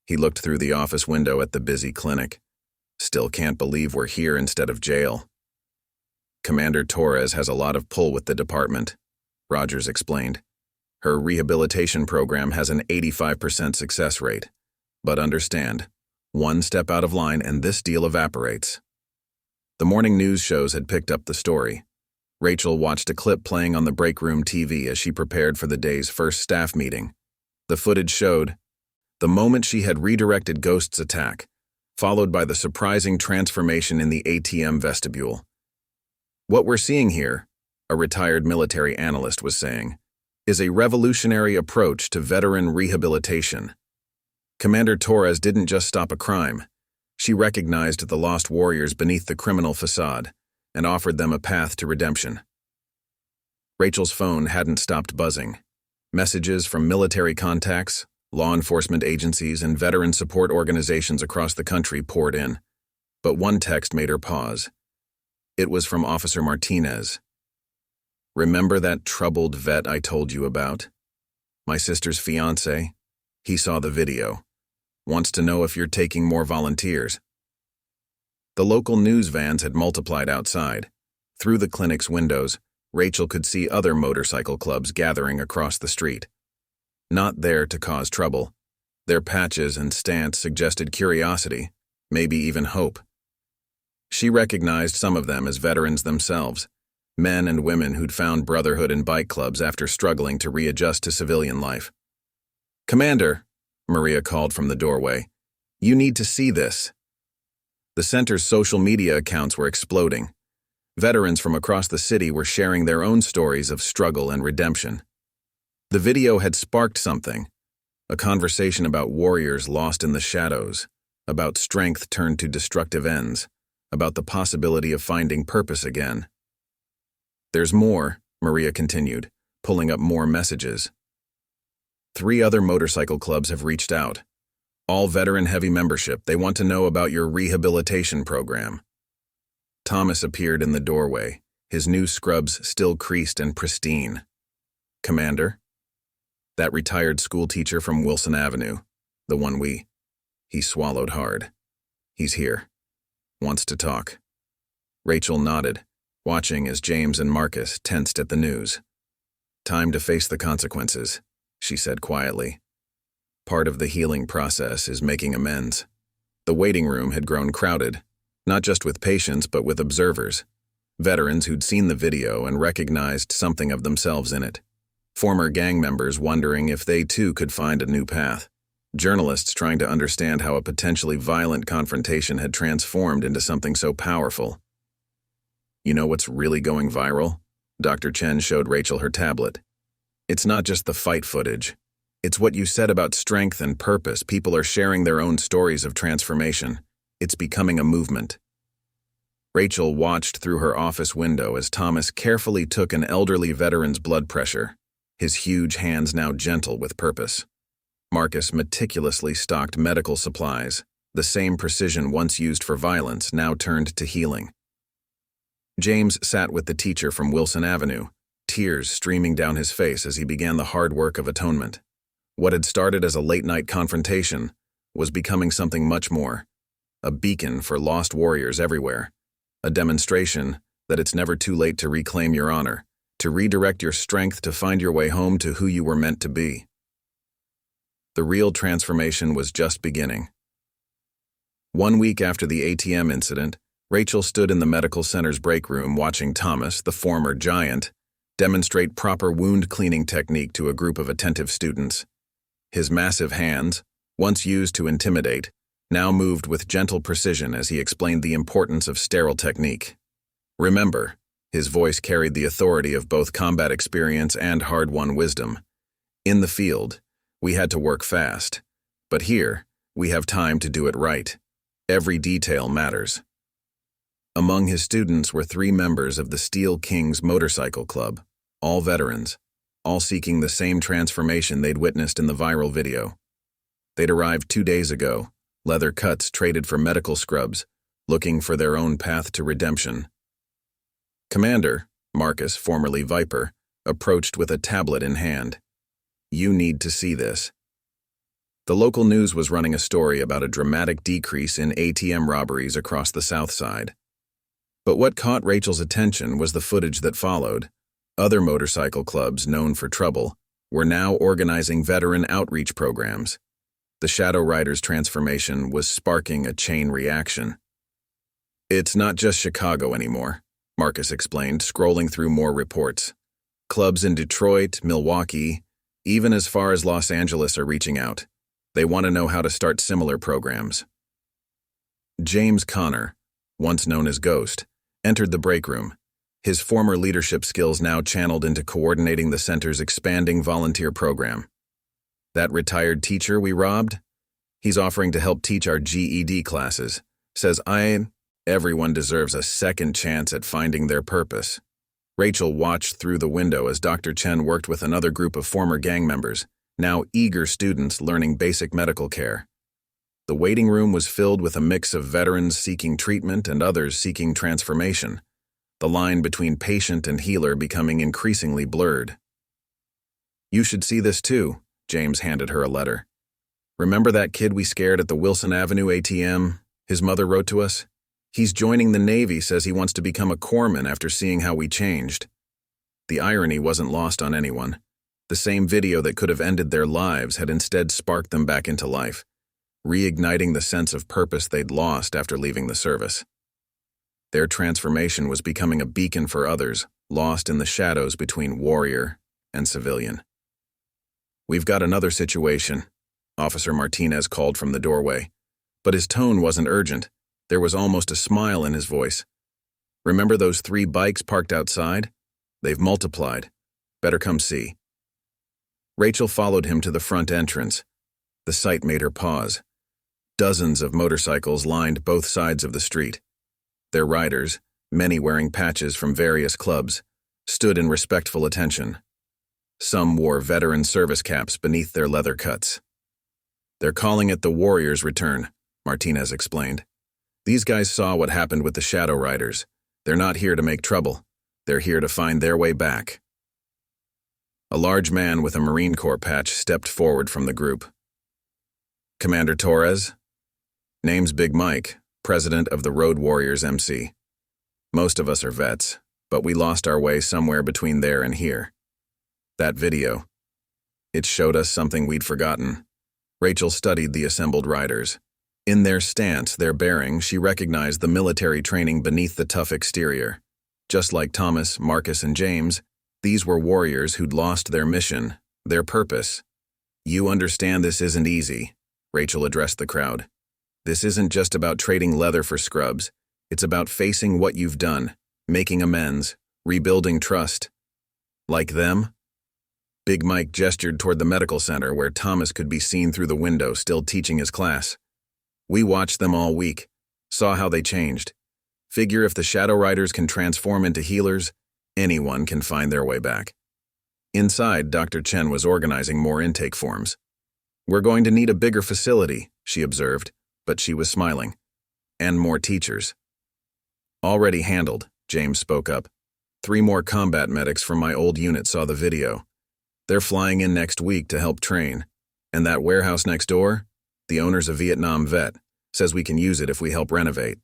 He looked through the office window at the busy clinic. "Still can't believe we're here instead of jail." "Commander Torres has a lot of pull with the department," Rogers explained. "Her rehabilitation program has an 85% success rate. But understand, one step out of line and this deal evaporates." The morning news shows had picked up the story. Rachel watched a clip playing on the break room TV as she prepared for the day's first staff meeting. The footage showed the moment she had redirected Ghost's attack, followed by the surprising transformation in the ATM vestibule. "What we're seeing here," a retired military analyst was saying, "is a revolutionary approach to veteran rehabilitation." Commander Torres didn't just stop a crime. She recognized the lost warriors beneath the criminal facade and offered them a path to redemption. Rachel's phone hadn't stopped buzzing. Messages from military contacts, law enforcement agencies, and veteran support organizations across the country poured in. But one text made her pause. It was from Officer Martinez. "Remember that troubled vet I told you about? My sister's fiancé? He saw the video. Wants to know if you're taking more volunteers." The local news vans had multiplied outside. Through the clinic's windows, Rachel could see other motorcycle clubs gathering across the street. Not there to cause trouble. Their patches and stance suggested curiosity, maybe even hope. She recognized some of them as veterans themselves, men and women who'd found brotherhood in bike clubs after struggling to readjust to civilian life. "Commander," Maria called from the doorway, "you need to see this." The center's social media accounts were exploding. Veterans from across the city were sharing their own stories of struggle and redemption. The video had sparked something, a conversation about warriors lost in the shadows, about strength turned to destructive ends, about the possibility of finding purpose again. "There's more," Maria continued, pulling up more messages. 3 other motorcycle clubs have reached out. All veteran-heavy membership. They want to know about your rehabilitation program." Thomas appeared in the doorway, his new scrubs still creased and pristine. "Commander?" "That retired schoolteacher from Wilson Avenue, the one He swallowed hard. "He's here. Wants to talk." Rachel nodded, watching as James and Marcus tensed at the news. "Time to face the consequences," she said quietly. "Part of the healing process is making amends." The waiting room had grown crowded, not just with patients but with observers, veterans who'd seen the video and recognized something of themselves in it, former gang members wondering if they too could find a new path, journalists trying to understand how a potentially violent confrontation had transformed into something so powerful. "You know what's really going viral?" Dr. Chen showed Rachel her tablet. "It's not just the fight footage. It's what you said about strength and purpose. People are sharing their own stories of transformation. It's becoming a movement." Rachel watched through her office window as Thomas carefully took an elderly veteran's blood pressure, his huge hands now gentle with purpose. Marcus meticulously stocked medical supplies, the same precision once used for violence now turned to healing. James sat with the teacher from Wilson Avenue, tears streaming down his face as he began the hard work of atonement. What had started as a late-night confrontation was becoming something much more, a beacon for lost warriors everywhere, a demonstration that it's never too late to reclaim your honor, to redirect your strength to find your way home to who you were meant to be. The real transformation was just beginning. 1 week after the ATM incident, Rachel stood in the medical center's break room watching Thomas, the former giant, demonstrate proper wound cleaning technique to a group of attentive students. His massive hands, once used to intimidate, now moved with gentle precision as he explained the importance of sterile technique. Remember, his voice carried the authority of both combat experience and hard-won wisdom. In the field, we had to work fast. But here, we have time to do it right. Every detail matters. Among his students were 3 members of the Steel Kings Motorcycle Club, all veterans, all seeking the same transformation they'd witnessed in the viral video. They'd arrived 2 days ago, leather cuts traded for medical scrubs, looking for their own path to redemption. Commander, Marcus, formerly Viper, approached with a tablet in hand. "You need to see this." The local news was running a story about a dramatic decrease in ATM robberies across the South Side. But what caught Rachel's attention was the footage that followed. Other motorcycle clubs, known for trouble, were now organizing veteran outreach programs. The Shadow Riders' transformation was sparking a chain reaction. "It's not just Chicago anymore," Marcus explained, scrolling through more reports. "Clubs in Detroit, Milwaukee, even as far as Los Angeles are reaching out. They want to know how to start similar programs." James Connor, once known as Ghost, entered the break room, his former leadership skills now channeled into coordinating the center's expanding volunteer program. "That retired teacher we robbed? He's offering to help teach our GED classes. Says everyone deserves a second chance at finding their purpose." Rachel watched through the window as Dr. Chen worked with another group of former gang members, now eager students learning basic medical care. The waiting room was filled with a mix of veterans seeking treatment and others seeking transformation, the line between patient and healer becoming increasingly blurred. "You should see this too," James handed her a letter. "Remember that kid we scared at the Wilson Avenue ATM?" His mother wrote to us. "He's joining the Navy, says he wants to become a corpsman after seeing how we changed." The irony wasn't lost on anyone. The same video that could have ended their lives had instead sparked them back into life, reigniting the sense of purpose they'd lost after leaving the service. Their transformation was becoming a beacon for others, lost in the shadows between warrior and civilian. "We've got another situation," Officer Martinez called from the doorway. But his tone wasn't urgent. There was almost a smile in his voice. "Remember those 3 bikes parked outside? They've multiplied. Better come see." Rachel followed him to the front entrance. The sight made her pause. Dozens of motorcycles lined both sides of the street. Their riders, many wearing patches from various clubs, stood in respectful attention. Some wore veteran service caps beneath their leather cuts. "They're calling it the Warrior's Return," Martinez explained. "These guys saw what happened with the Shadow Riders. They're not here to make trouble. They're here to find their way back." A large man with a Marine Corps patch stepped forward from the group. "Commander Torres?" "Name's Big Mike, president of the Road Warriors MC. Most of us are vets, but we lost our way somewhere between there and here. That video. It showed us something we'd forgotten." Rachel studied the assembled riders. In their stance, their bearing, she recognized the military training beneath the tough exterior. Just like Thomas, Marcus, and James, these were warriors who'd lost their mission, their purpose. "You understand this isn't easy," Rachel addressed the crowd. "This isn't just about trading leather for scrubs. It's about facing what you've done, making amends, rebuilding trust." "Like them?" Big Mike gestured toward the medical center where Thomas could be seen through the window still teaching his class. "We watched them all week, saw how they changed. Figure if the Shadow Riders can transform into healers, anyone can find their way back." Inside, Dr. Chen was organizing more intake forms. "We're going to need a bigger facility," she observed, but she was smiling. "And more teachers." "Already handled," James spoke up. 3 more combat medics from my old unit saw the video. They're flying in next week to help train. And that warehouse next door? The owner's a Vietnam vet, says we can use it if we help renovate."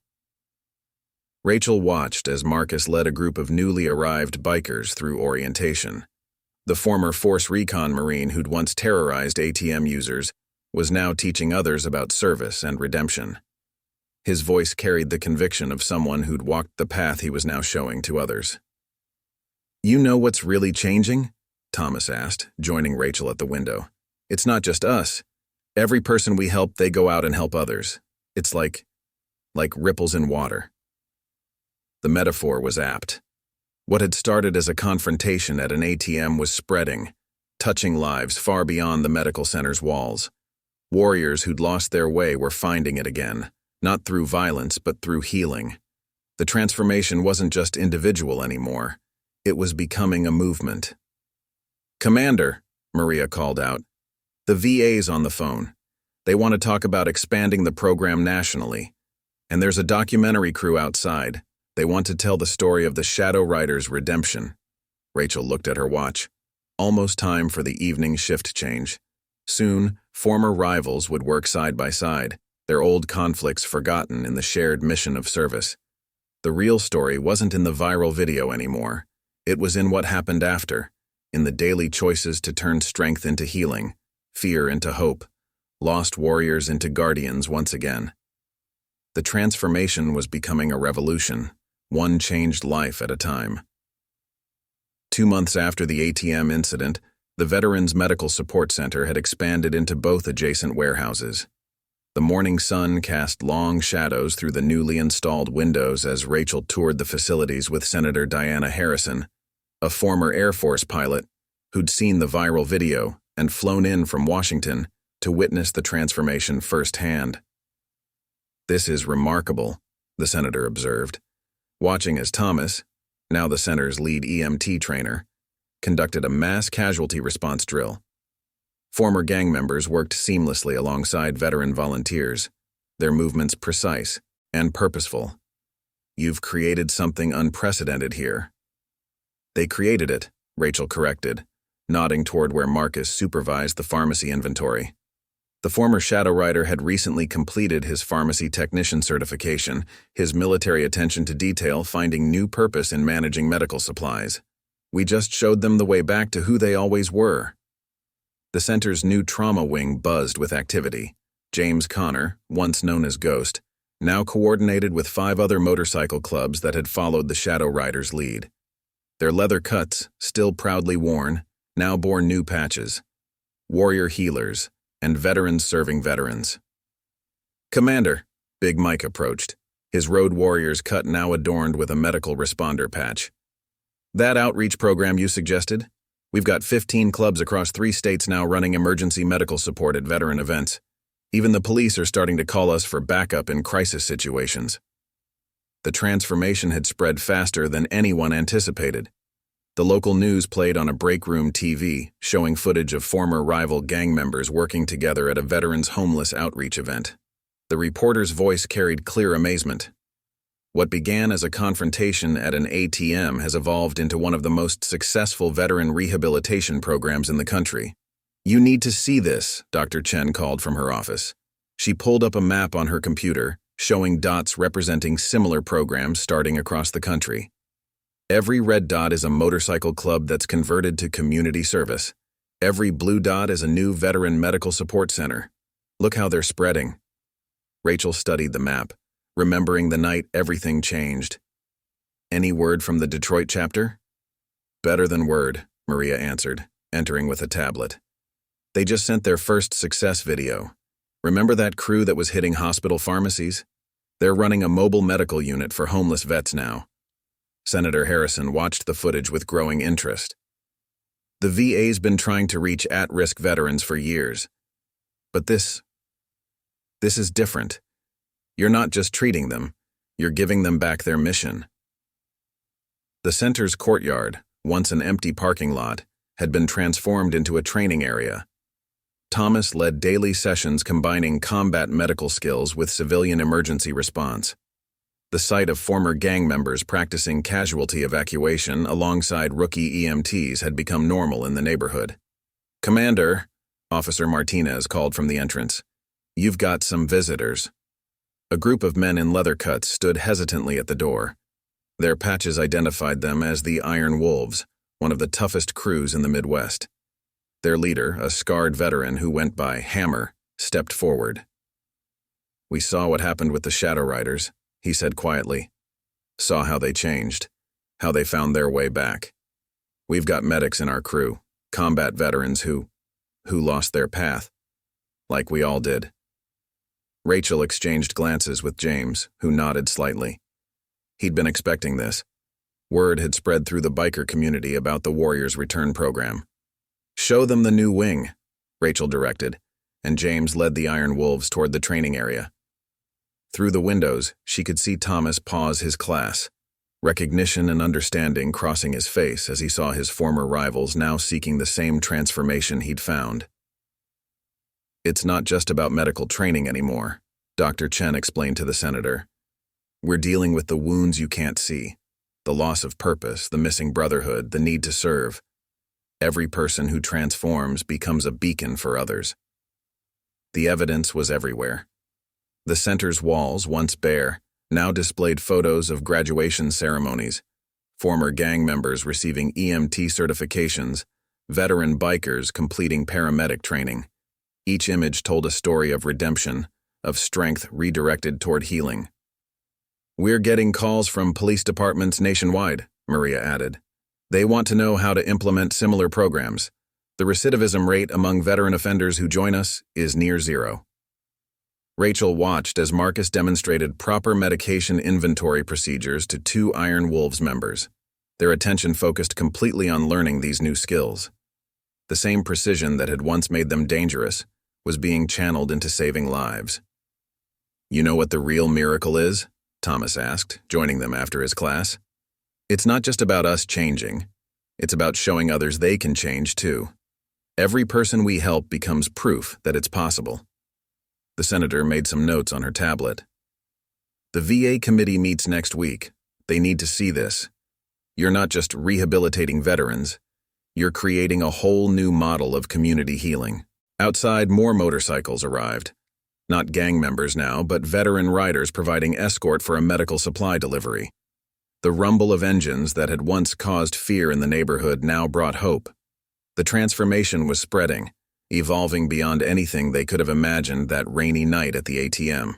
Rachel watched as Marcus led a group of newly arrived bikers through orientation. The former Force Recon Marine who'd once terrorized ATM users was now teaching others about service and redemption. His voice carried the conviction of someone who'd walked the path he was now showing to others. "You know what's really changing?" Thomas asked, joining Rachel at the window. "It's not just us. Every person we help, they go out and help others. It's like ripples in water. The metaphor was apt. What had started as a confrontation at an ATM was spreading, touching lives far beyond the medical center's walls. Warriors who'd lost their way were finding it again, not through violence but through healing. The transformation wasn't just individual anymore. It was becoming a movement. "Commander," Maria called out. "The VA's on the phone. They want to talk about expanding the program nationally. And there's a documentary crew outside. They want to tell the story of the Shadow Rider's redemption." Rachel looked at her watch. Almost time for the evening shift change. Soon, former rivals would work side by side, their old conflicts forgotten in the shared mission of service. The real story wasn't in the viral video anymore. It was in what happened after, in the daily choices to turn strength into healing, fear into hope, lost warriors into guardians once again. The transformation was becoming a revolution, one changed life at a time. 2 months after the ATM incident, the Veterans Medical Support Center had expanded into both adjacent warehouses. The morning sun cast long shadows through the newly installed windows as Rachel toured the facilities with Senator Diana Harrison, a former Air Force pilot who'd seen the viral video and flown in from Washington to witness the transformation firsthand. "This is remarkable," the senator observed, watching as Thomas, now the center's lead EMT trainer, conducted a mass casualty response drill. Former gang members worked seamlessly alongside veteran volunteers, their movements precise and purposeful. "You've created something unprecedented here." "They created it," Rachel corrected, nodding toward where Marcus supervised the pharmacy inventory. The former Shadow Rider had recently completed his pharmacy technician certification, his military attention to detail finding new purpose in managing medical supplies. "We just showed them the way back to who they always were." The center's new trauma wing buzzed with activity. James Connor, once known as Ghost, now coordinated with 5 other motorcycle clubs that had followed the Shadow Rider's lead. Their leather cuts, still proudly worn, now bore new patches. Warrior healers, and veterans serving veterans. "Commander," Big Mike approached, his Road Warriors cut now adorned with a medical responder patch. "That outreach program you suggested? We've got 15 clubs across 3 states now running emergency medical support at veteran events. Even the police are starting to call us for backup in crisis situations." The transformation had spread faster than anyone anticipated. The local news played on a break room TV, showing footage of former rival gang members working together at a veterans homeless outreach event. The reporter's voice carried clear amazement. What began as a confrontation at an ATM has evolved into one of the most successful veteran rehabilitation programs in the country. "You need to see this," Dr. Chen called from her office. She pulled up a map on her computer, showing dots representing similar programs starting across the country. Every red dot is a motorcycle club that's converted to community service. Every blue dot is a new veteran medical support center. Look how they're spreading. Rachel studied the map, remembering the night everything changed. "Any word from the Detroit chapter?" "Better than word," Maria answered, entering with a tablet. "They just sent their first success video. Remember that crew that was hitting hospital pharmacies? They're running a mobile medical unit for homeless vets now." Senator Harrison watched the footage with growing interest. "The VA's been trying to reach at-risk veterans for years. But this is different. You're not just treating them, you're giving them back their mission." The center's courtyard, once an empty parking lot, had been transformed into a training area. Thomas led daily sessions combining combat medical skills with civilian emergency response. The sight of former gang members practicing casualty evacuation alongside rookie EMTs had become normal in the neighborhood. "Commander," Officer Martinez called from the entrance, "you've got some visitors." A group of men in leather cuts stood hesitantly at the door. Their patches identified them as the Iron Wolves, one of the toughest crews in the Midwest. Their leader, a scarred veteran who went by Hammer, stepped forward. "We saw what happened with the Shadow Riders," he said quietly. "Saw how they changed, how they found their way back. We've got medics in our crew, combat veterans who lost their path, like we all did. Rachel exchanged glances with James, who nodded slightly. He'd been expecting this. Word had spread through the biker community about the Warriors Return program. "Show them the new wing," Rachel directed, and James led the Iron Wolves toward the training area. Through the windows, she could see Thomas pause his class, recognition and understanding crossing his face as he saw his former rivals now seeking the same transformation he'd found. "It's not just about medical training anymore," Dr. Chen explained to the senator. "We're dealing with the wounds you can't see, the loss of purpose, the missing brotherhood, the need to serve. Every person who transforms becomes a beacon for others." The evidence was everywhere. The center's walls, once bare, now displayed photos of graduation ceremonies, former gang members receiving EMT certifications, veteran bikers completing paramedic training. Each image told a story of redemption, of strength redirected toward healing. "We're getting calls from police departments nationwide," Maria added. "They want to know how to implement similar programs. The recidivism rate among veteran offenders who join us is near zero." Rachel watched as Marcus demonstrated proper medication inventory procedures to 2 Iron Wolves members, their attention focused completely on learning these new skills. The same precision that had once made them dangerous was being channeled into saving lives. "You know what the real miracle is?" Thomas asked, joining them after his class. "It's not just about us changing. It's about showing others they can change too. Every person we help becomes proof that it's possible." The senator made some notes on her tablet. "The VA committee meets next week. They need to see this. You're not just rehabilitating veterans. You're creating a whole new model of community healing." Outside, more motorcycles arrived. Not gang members now, but veteran riders providing escort for a medical supply delivery. The rumble of engines that had once caused fear in the neighborhood now brought hope. The transformation was spreading, evolving beyond anything they could have imagined that rainy night at the ATM.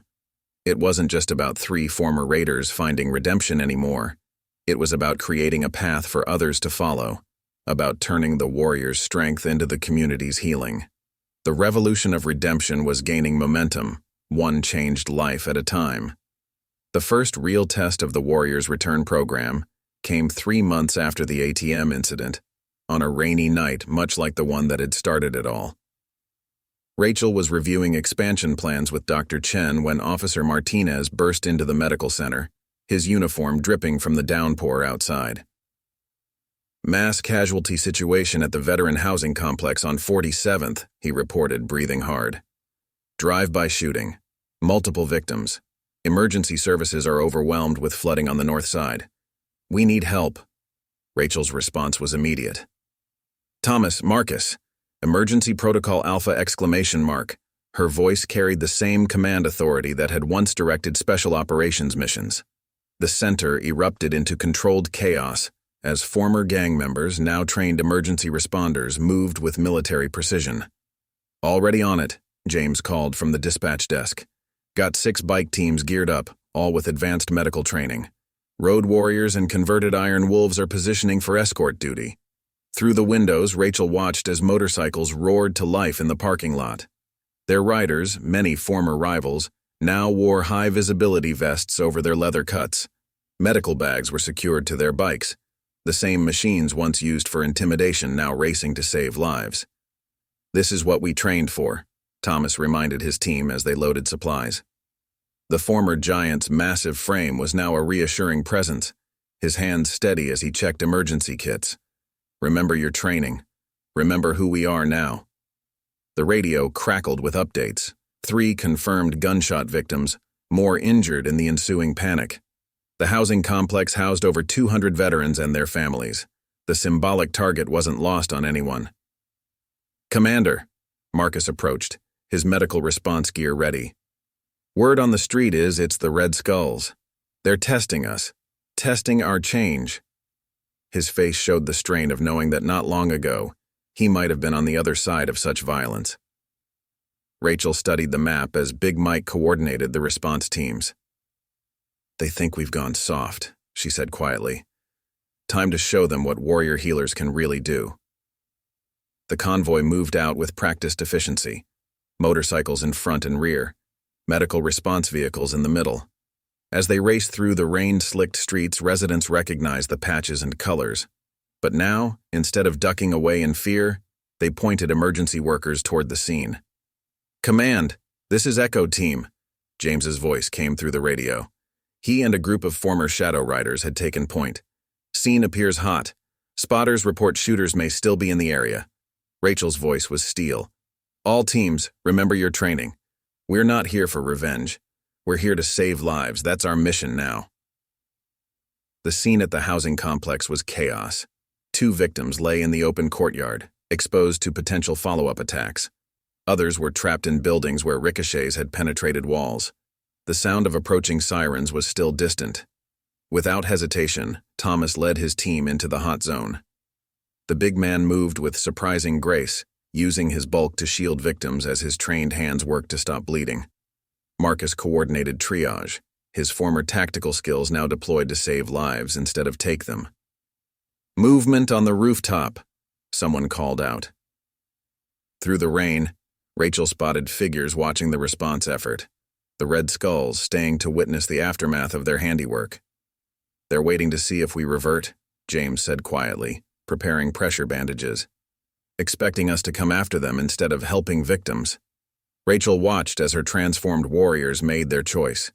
It wasn't just about 3 former raiders finding redemption anymore. It was about creating a path for others to follow, about turning the warrior's strength into the community's healing. The revolution of redemption was gaining momentum, one changed life at a time. The first real test of the Warriors Return program came 3 months after the ATM incident, on a rainy night much like the one that had started it all. Rachel was reviewing expansion plans with Dr. Chen when Officer Martinez burst into the medical center, his uniform dripping from the downpour outside. "Mass casualty situation at the veteran housing complex on 47th, he reported, breathing hard. "Drive-by shooting. Multiple victims. Emergency services are overwhelmed with flooding on the north side. We need help." Rachel's response was immediate. "Thomas, Marcus. Emergency Protocol Alpha !" Her voice carried the same command authority that had once directed special operations missions. The center erupted into controlled chaos as former gang members, now trained emergency responders, moved with military precision. "Already on it," James called from the dispatch desk. "Got 6 bike teams geared up, all with advanced medical training. Road warriors and converted Iron Wolves are positioning for escort duty." Through the windows, Rachel watched as motorcycles roared to life in the parking lot. Their riders, many former rivals, now wore high-visibility vests over their leather cuts. Medical bags were secured to their bikes, the same machines once used for intimidation now racing to save lives. "This is what we trained for," Thomas reminded his team as they loaded supplies. The former giant's massive frame was now a reassuring presence, his hands steady as he checked emergency kits. "Remember your training. Remember who we are now." The radio crackled with updates. 3 confirmed gunshot victims, more injured in the ensuing panic. The housing complex housed over 200 veterans and their families. The symbolic target wasn't lost on anyone. "Commander," Marcus approached, his medical response gear ready. "Word on the street is it's the Red Skulls. They're testing us, testing our change." His face showed the strain of knowing that not long ago, he might have been on the other side of such violence. Rachel studied the map as Big Mike coordinated the response teams. "They think we've gone soft," she said quietly. "Time to show them what warrior healers can really do." The convoy moved out with practiced efficiency, motorcycles in front and rear, medical response vehicles in the middle. As they raced through the rain-slicked streets, residents recognized the patches and colors. But now, instead of ducking away in fear, they pointed emergency workers toward the scene. "Command, this is Echo Team," James's voice came through the radio. He and a group of former Shadow Riders had taken point. "Scene appears hot. Spotters report shooters may still be in the area." Rachel's voice was steel. "All teams, remember your training. We're not here for revenge. We're here to save lives. That's our mission now." The scene at the housing complex was chaos. 2 victims lay in the open courtyard, exposed to potential follow-up attacks. Others were trapped in buildings where ricochets had penetrated walls. The sound of approaching sirens was still distant. Without hesitation, Thomas led his team into the hot zone. The big man moved with surprising grace, using his bulk to shield victims as his trained hands worked to stop bleeding. Marcus coordinated triage, his former tactical skills now deployed to save lives instead of take them. "Movement on the rooftop," someone called out. Through the rain, Rachel spotted figures watching the response effort, the Red Skulls staying to witness the aftermath of their handiwork. "They're waiting to see if we revert," James said quietly, preparing pressure bandages. "Expecting us to come after them instead of helping victims." Rachel watched as her transformed warriors made their choice.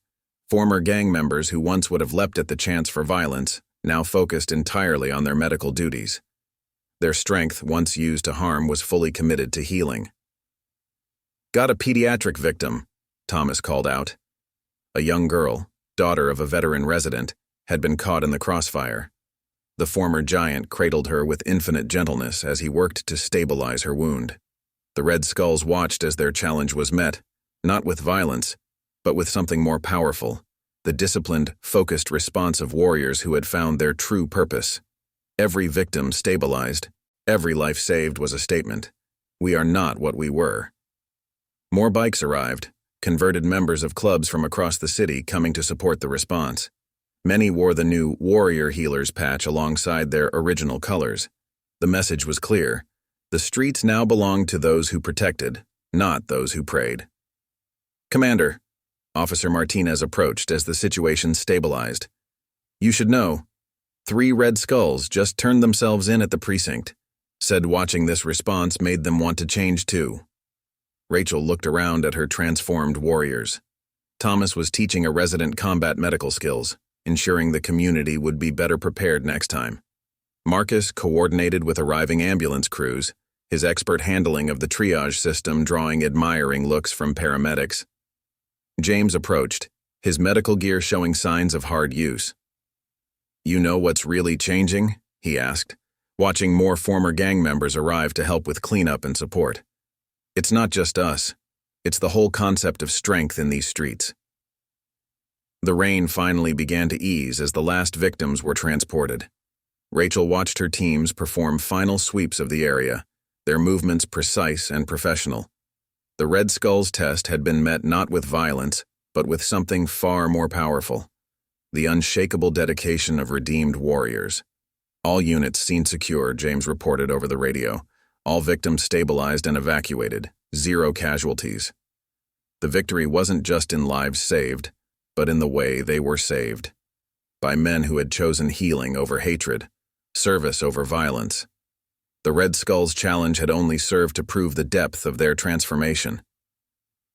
Former gang members who once would have leapt at the chance for violence now focused entirely on their medical duties. Their strength, once used to harm, was fully committed to healing. "Got a pediatric victim," Thomas called out. A young girl, daughter of a veteran resident, had been caught in the crossfire. The former giant cradled her with infinite gentleness as he worked to stabilize her wound. The Red Skulls watched as their challenge was met, not with violence, but with something more powerful, the disciplined, focused response of warriors who had found their true purpose. Every victim stabilized, every life saved was a statement. We are not what we were. More bikes arrived, converted members of clubs from across the city coming to support the response. Many wore the new Warrior Healers patch alongside their original colors. The message was clear. The streets now belonged to those who protected, not those who prayed. "Commander," Officer Martinez approached as the situation stabilized. "You should know. 3 Red Skulls just turned themselves in at the precinct. Said watching this response made them want to change too." Rachel looked around at her transformed warriors. Thomas was teaching a resident combat medical skills, ensuring the community would be better prepared next time. Marcus coordinated with arriving ambulance crews, his expert handling of the triage system drawing admiring looks from paramedics. James approached, his medical gear showing signs of hard use. "You know what's really changing?" he asked, watching more former gang members arrive to help with cleanup and support. "It's not just us. It's the whole concept of strength in these streets." The rain finally began to ease as the last victims were transported. Rachel watched her teams perform final sweeps of the area, their movements precise and professional. The Red Skulls test had been met not with violence, but with something far more powerful: the unshakable dedication of redeemed warriors. "All units seen secure," James reported over the radio. "All victims stabilized and evacuated. 0 casualties." The victory wasn't just in lives saved, but in the way they were saved. By men who had chosen healing over hatred, service over violence. The Red Skulls challenge had only served to prove the depth of their transformation.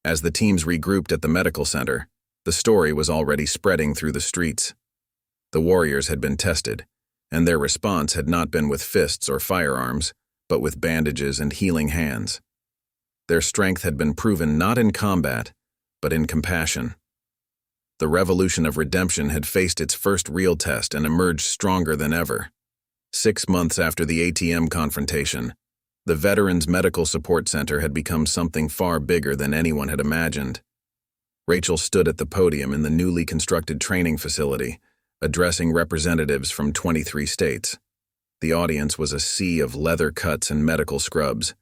As the teams regrouped at the medical center, the story was already spreading through the streets. The warriors had been tested, and their response had not been with fists or firearms, but with bandages and healing hands. Their strength had been proven not in combat, but in compassion. The revolution of redemption had faced its first real test and emerged stronger than ever. 6 months after the ATM confrontation, the Veterans Medical Support Center had become something far bigger than anyone had imagined. Rachel stood at the podium in the newly constructed training facility, addressing representatives from 23 states. The audience was a sea of leather cuts and medical scrubs,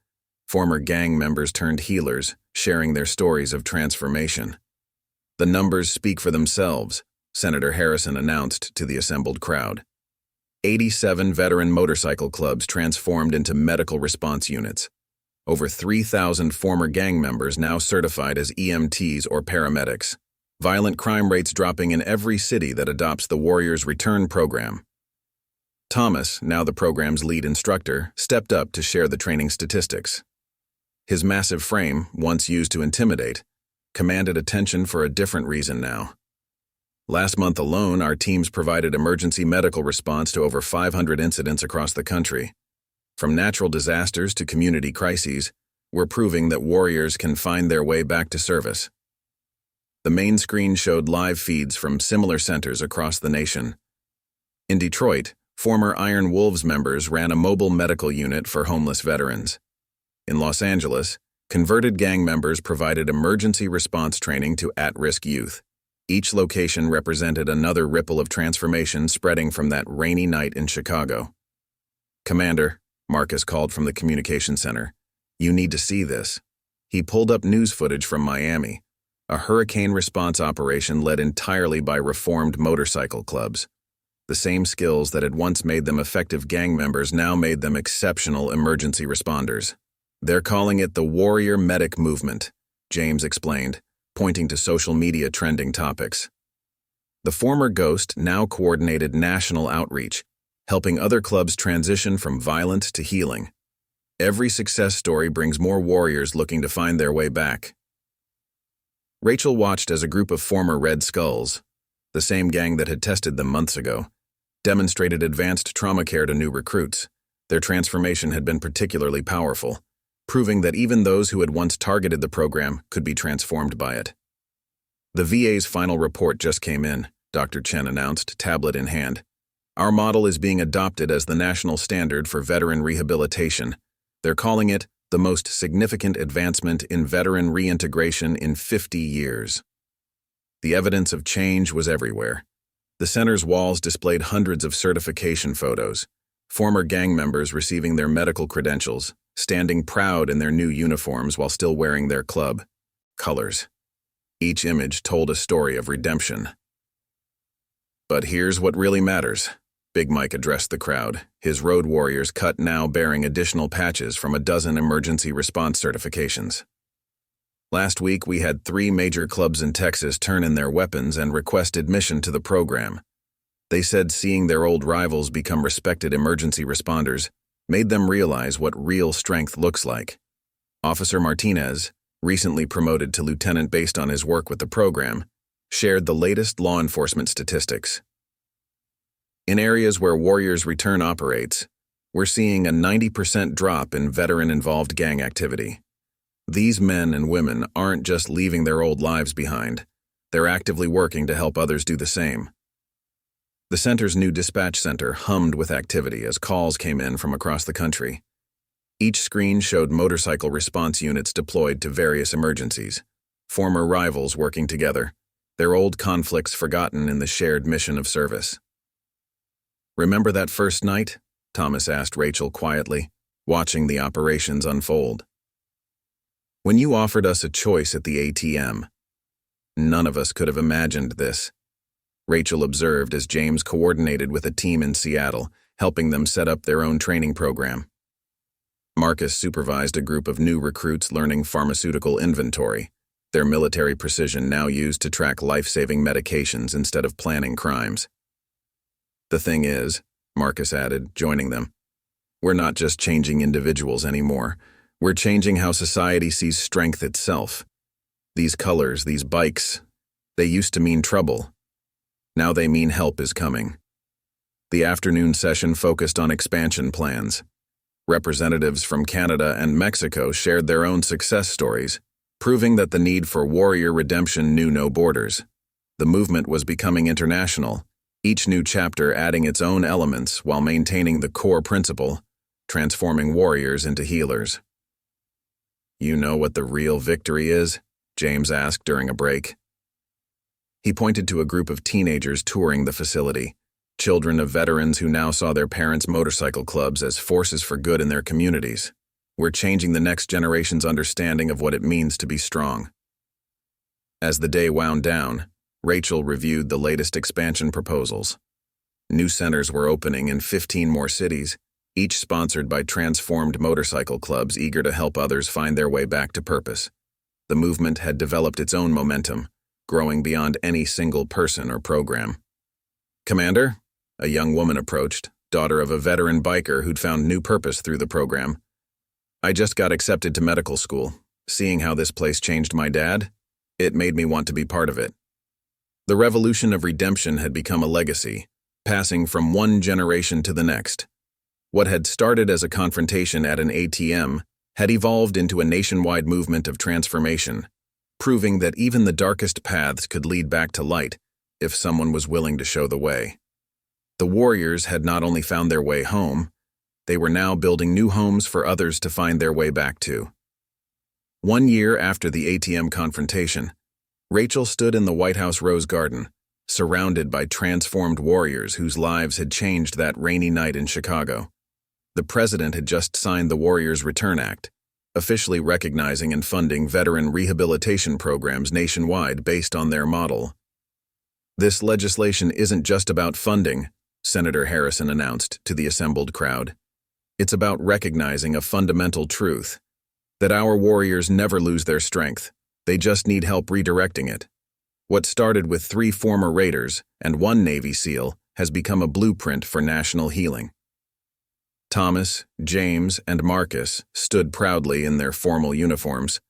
former gang members turned healers, sharing their stories of transformation. "The numbers speak for themselves," Senator Harrison announced to the assembled crowd. 87 veteran motorcycle clubs transformed into medical response units. Over 3,000 former gang members now certified as EMTs or paramedics. Violent crime rates dropping in every city that adopts the Warriors Return program. Thomas, now the program's lead instructor, stepped up to share the training statistics. His massive frame, once used to intimidate, commanded attention for a different reason now. Last month alone, our teams provided emergency medical response to over 500 incidents across the country. From natural disasters to community crises, we're proving that warriors can find their way back to service. The main screen showed live feeds from similar centers across the nation. In Detroit, former Iron Wolves members ran a mobile medical unit for homeless veterans. In Los Angeles, converted gang members provided emergency response training to at-risk youth. Each location represented another ripple of transformation spreading from that rainy night in Chicago. "Commander," Marcus called from the communication center, "you need to see this." He pulled up news footage from Miami, a hurricane response operation led entirely by reformed motorcycle clubs. The same skills that had once made them effective gang members now made them exceptional emergency responders. "They're calling it the Warrior Medic Movement," James explained, pointing to social media trending topics. The former Ghost now coordinated national outreach, helping other clubs transition from violence to healing. Every success story brings more warriors looking to find their way back. Rachel watched as a group of former Red Skulls, the same gang that had tested them months ago, demonstrated advanced trauma care to new recruits. Their transformation had been particularly powerful, proving that even those who had once targeted the program could be transformed by it. "The VA's final report just came in," Dr. Chen announced, tablet in hand. "Our model is being adopted as the national standard for veteran rehabilitation. They're calling it the most significant advancement in veteran reintegration in 50 years. The evidence of change was everywhere. The center's walls displayed hundreds of certification photos, former gang members receiving their medical credentials, standing proud in their new uniforms while still wearing their club colors. Each image told a story of redemption. "But here's what really matters," Big Mike addressed the crowd, his road warriors cut now bearing additional patches from a dozen emergency response certifications. "Last week we had 3 major clubs in Texas turn in their weapons and request admission to the program. They said seeing their old rivals become respected emergency responders made them realize what real strength looks like." Officer Martinez, recently promoted to lieutenant based on his work with the program, shared the latest law enforcement statistics. "In areas where Warriors Return operates, we're seeing a 90% drop in veteran-involved gang activity. These men and women aren't just leaving their old lives behind, they're actively working to help others do the same." The center's new dispatch center hummed with activity as calls came in from across the country. Each screen showed motorcycle response units deployed to various emergencies, former rivals working together, their old conflicts forgotten in the shared mission of service. "Remember that first night?" Thomas asked Rachel quietly, watching the operations unfold. "When you offered us a choice at the ATM, none of us could have imagined this," Rachel observed as James coordinated with a team in Seattle, helping them set up their own training program. Marcus supervised a group of new recruits learning pharmaceutical inventory, their military precision now used to track life-saving medications instead of planning crimes. "The thing is," Marcus added, joining them, "we're not just changing individuals anymore. We're changing how society sees strength itself. These colors, these bikes, they used to mean trouble. Now they mean help is coming." The afternoon session focused on expansion plans. Representatives from Canada and Mexico shared their own success stories, proving that the need for warrior redemption knew no borders. The movement was becoming international, each new chapter adding its own elements while maintaining the core principle, transforming warriors into healers. "You know what the real victory is?" James asked during a break. He pointed to a group of teenagers touring the facility, children of veterans who now saw their parents' motorcycle clubs as forces for good in their communities. "We're changing the next generation's understanding of what it means to be strong." As the day wound down, Rachel reviewed the latest expansion proposals. New centers were opening in 15 more cities, each sponsored by transformed motorcycle clubs eager to help others find their way back to purpose. The movement had developed its own momentum, growing beyond any single person or program. "Commander?" A young woman approached, daughter of a veteran biker who'd found new purpose through the program. "I just got accepted to medical school. Seeing how this place changed my dad, it made me want to be part of it." The revolution of redemption had become a legacy, passing from one generation to the next. What had started as a confrontation at an ATM had evolved into a nationwide movement of transformation, proving that even the darkest paths could lead back to light if someone was willing to show the way. The warriors had not only found their way home, they were now building new homes for others to find their way back to. 1 year after the ATM confrontation, Rachel stood in the White House Rose Garden, surrounded by transformed warriors whose lives had changed that rainy night in Chicago. The president had just signed the Warriors Return Act, officially recognizing and funding veteran rehabilitation programs nationwide based on their model. "This legislation isn't just about funding," Senator Harrison announced to the assembled crowd. "It's about recognizing a fundamental truth, that our warriors never lose their strength. They just need help redirecting it. What started with 3 former Raiders and 1 Navy SEAL has become a blueprint for national healing." Thomas, James, and Marcus stood proudly in their formal uniforms,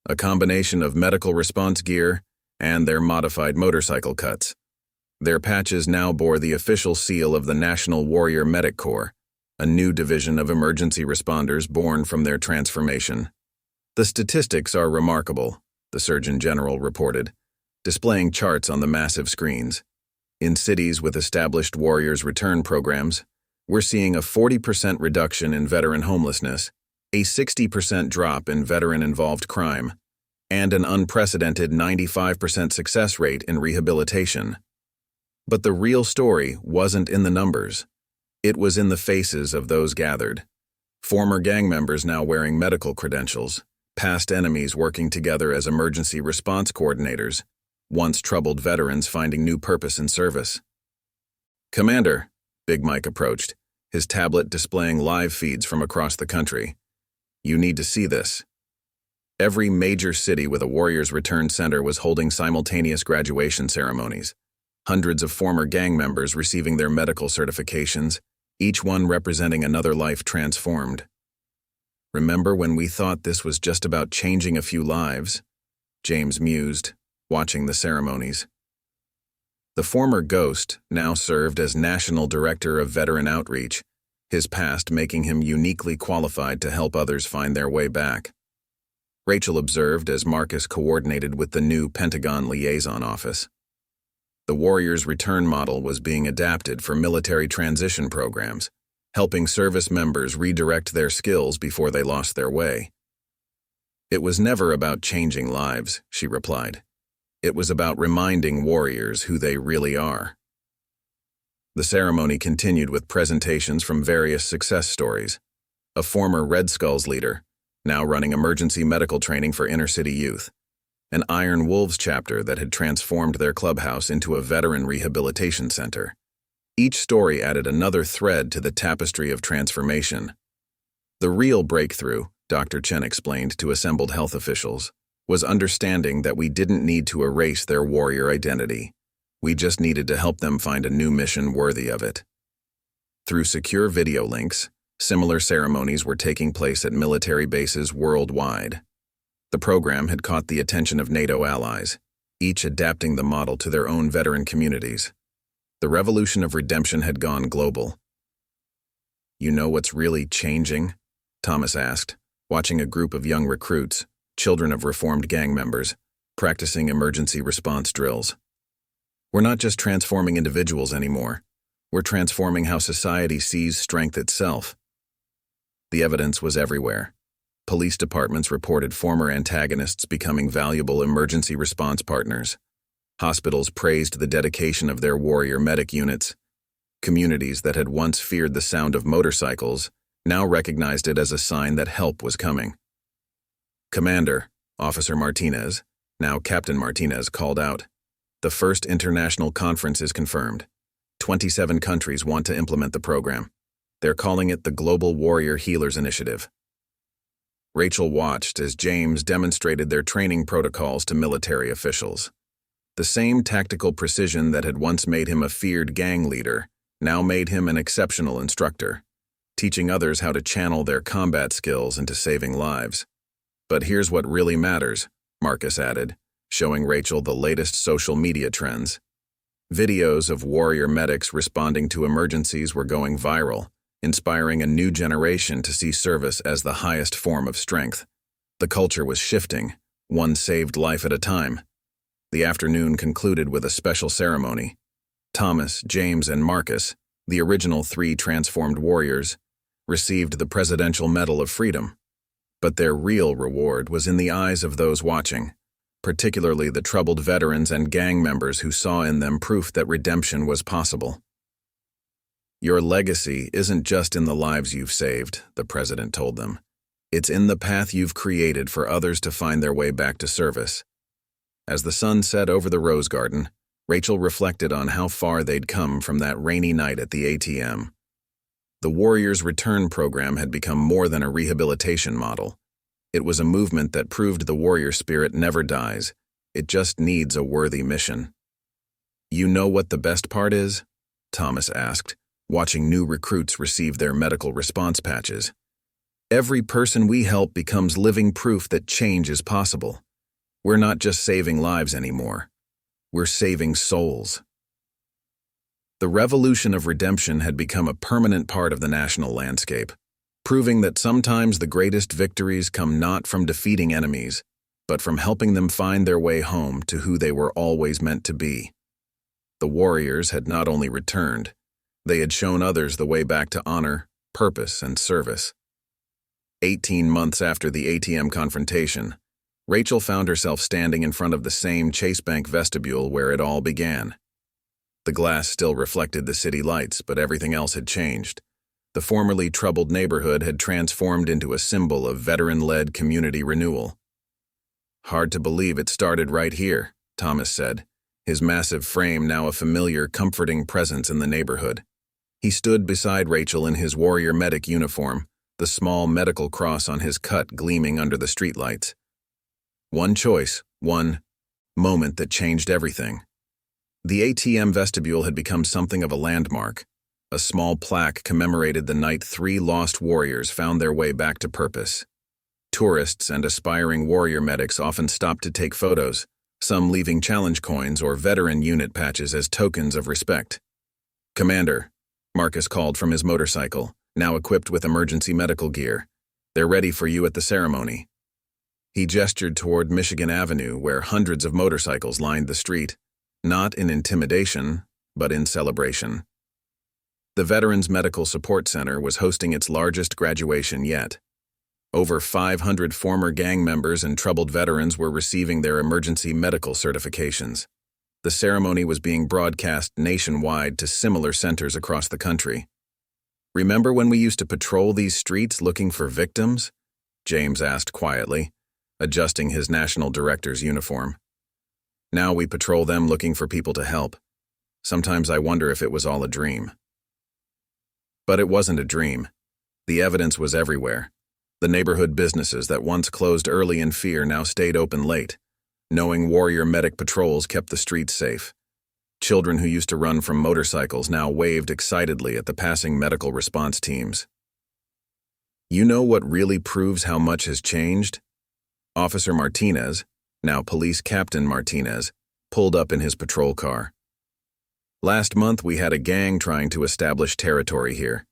a combination of medical response gear and their modified motorcycle cuts. Their patches now bore the official seal of the National Warrior Medic Corps, a new division of emergency responders born from their transformation. "The statistics are remarkable," the Surgeon General reported, displaying charts on the massive screens. "In cities with established Warriors Return programs, we're seeing a 40% reduction in veteran homelessness, a 60% drop in veteran-involved crime, and an unprecedented 95% success rate in rehabilitation." But the real story wasn't in the numbers. It was in the faces of those gathered. Former gang members now wearing medical credentials, past enemies working together as emergency response coordinators, once troubled veterans finding new purpose in service. "Commander," Big Mike approached, his tablet displaying live feeds from across the country. "You need to see this." Every major city with a Warriors Return Center was holding simultaneous graduation ceremonies. Hundreds of former gang members receiving their medical certifications, each one representing another life transformed. "Remember when we thought this was just about changing a few lives?" James mused, watching the ceremonies. The former Ghost now served as National Director of Veteran Outreach, his past making him uniquely qualified to help others find their way back. Rachel observed as Marcus coordinated with the new Pentagon Liaison Office. The Warriors Return model was being adapted for military transition programs, helping service members redirect their skills before they lost their way. "It was never about changing lives," she replied. "It was about reminding warriors who they really are." The ceremony continued with presentations from various success stories. A former Red Skulls leader, now running emergency medical training for inner-city youth. An Iron Wolves chapter that had transformed their clubhouse into a veteran rehabilitation center. Each story added another thread to the tapestry of transformation. The real breakthrough, Dr. Chen explained to assembled health officials, was understanding that we didn't need to erase their warrior identity. We just needed to help them find a new mission worthy of it. Through secure video links, similar ceremonies were taking place at military bases worldwide. The program had caught the attention of NATO allies, each adapting the model to their own veteran communities. The revolution of redemption had gone global. "You know what's really changing?" Thomas asked, watching a group of young recruits, children of reformed gang members, practicing emergency response drills. "We're not just transforming individuals anymore. We're transforming how society sees strength itself." The evidence was everywhere. Police departments reported former antagonists becoming valuable emergency response partners. Hospitals praised the dedication of their warrior medic units. Communities that had once feared the sound of motorcycles now recognized it as a sign that help was coming. "Commander," Officer Martinez, now Captain Martinez, called out. "The first international conference is confirmed. 27 countries want to implement the program. They're calling it the Global Warrior Healers Initiative. Rachel watched as James demonstrated their training protocols to military officials. The same tactical precision that had once made him a feared gang leader now made him an exceptional instructor, teaching others how to channel their combat skills into saving lives. But here's what really matters, Marcus added, showing Rachel the latest social media trends. Videos of warrior medics responding to emergencies were going viral, inspiring a new generation to see service as the highest form of strength. The culture was shifting, one saved life at a time. The afternoon concluded with a special ceremony. Thomas, James, and Marcus, the original 3 transformed warriors, received the Presidential Medal of Freedom. But their real reward was in the eyes of those watching, particularly the troubled veterans and gang members who saw in them proof that redemption was possible. "Your legacy isn't just in the lives you've saved," the president told them. "It's in the path you've created for others to find their way back to service." As the sun set over the rose garden, Rachel reflected on how far they'd come from that rainy night at the ATM. The Warriors Return program had become more than a rehabilitation model. It was a movement that proved the warrior spirit never dies. It just needs a worthy mission. "You know what the best part is?" Thomas asked, watching new recruits receive their medical response patches. "Every person we help becomes living proof that change is possible. We're not just saving lives anymore. We're saving souls." The revolution of redemption had become a permanent part of the national landscape, proving that sometimes the greatest victories come not from defeating enemies, but from helping them find their way home to who they were always meant to be. The warriors had not only returned, they had shown others the way back to honor, purpose, and service. 18 months after the ATM confrontation, Rachel found herself standing in front of the same Chase Bank vestibule where it all began. The glass still reflected the city lights, but everything else had changed. The formerly troubled neighborhood had transformed into a symbol of veteran-led community renewal. "Hard to believe it started right here," Thomas said, his massive frame now a familiar, comforting presence in the neighborhood. He stood beside Rachel in his warrior medic uniform, the small medical cross on his cut gleaming under the streetlights. One choice, one moment that changed everything. The ATM vestibule had become something of a landmark. A small plaque commemorated the night 3 lost warriors found their way back to purpose. Tourists and aspiring warrior medics often stopped to take photos, some leaving challenge coins or veteran unit patches as tokens of respect. "Commander," Marcus called from his motorcycle, now equipped with emergency medical gear. "They're ready for you at the ceremony." He gestured toward Michigan Avenue, where hundreds of motorcycles lined the street, not in intimidation, but in celebration. The Veterans Medical Support Center was hosting its largest graduation yet. Over 500 former gang members and troubled veterans were receiving their emergency medical certifications. The ceremony was being broadcast nationwide to similar centers across the country. "Remember when we used to patrol these streets looking for victims?" James asked quietly, adjusting his national director's uniform. "Now we patrol them looking for people to help. Sometimes I wonder if it was all a dream." But it wasn't a dream. The evidence was everywhere. The neighborhood businesses that once closed early in fear now stayed open late. Knowing warrior medic patrols kept the streets safe. Children who used to run from motorcycles now waved excitedly at the passing medical response teams. You know what really proves how much has changed? Officer Martinez, now Police Captain Martinez, pulled up in his patrol car. "Last month we had a gang trying to establish territory here.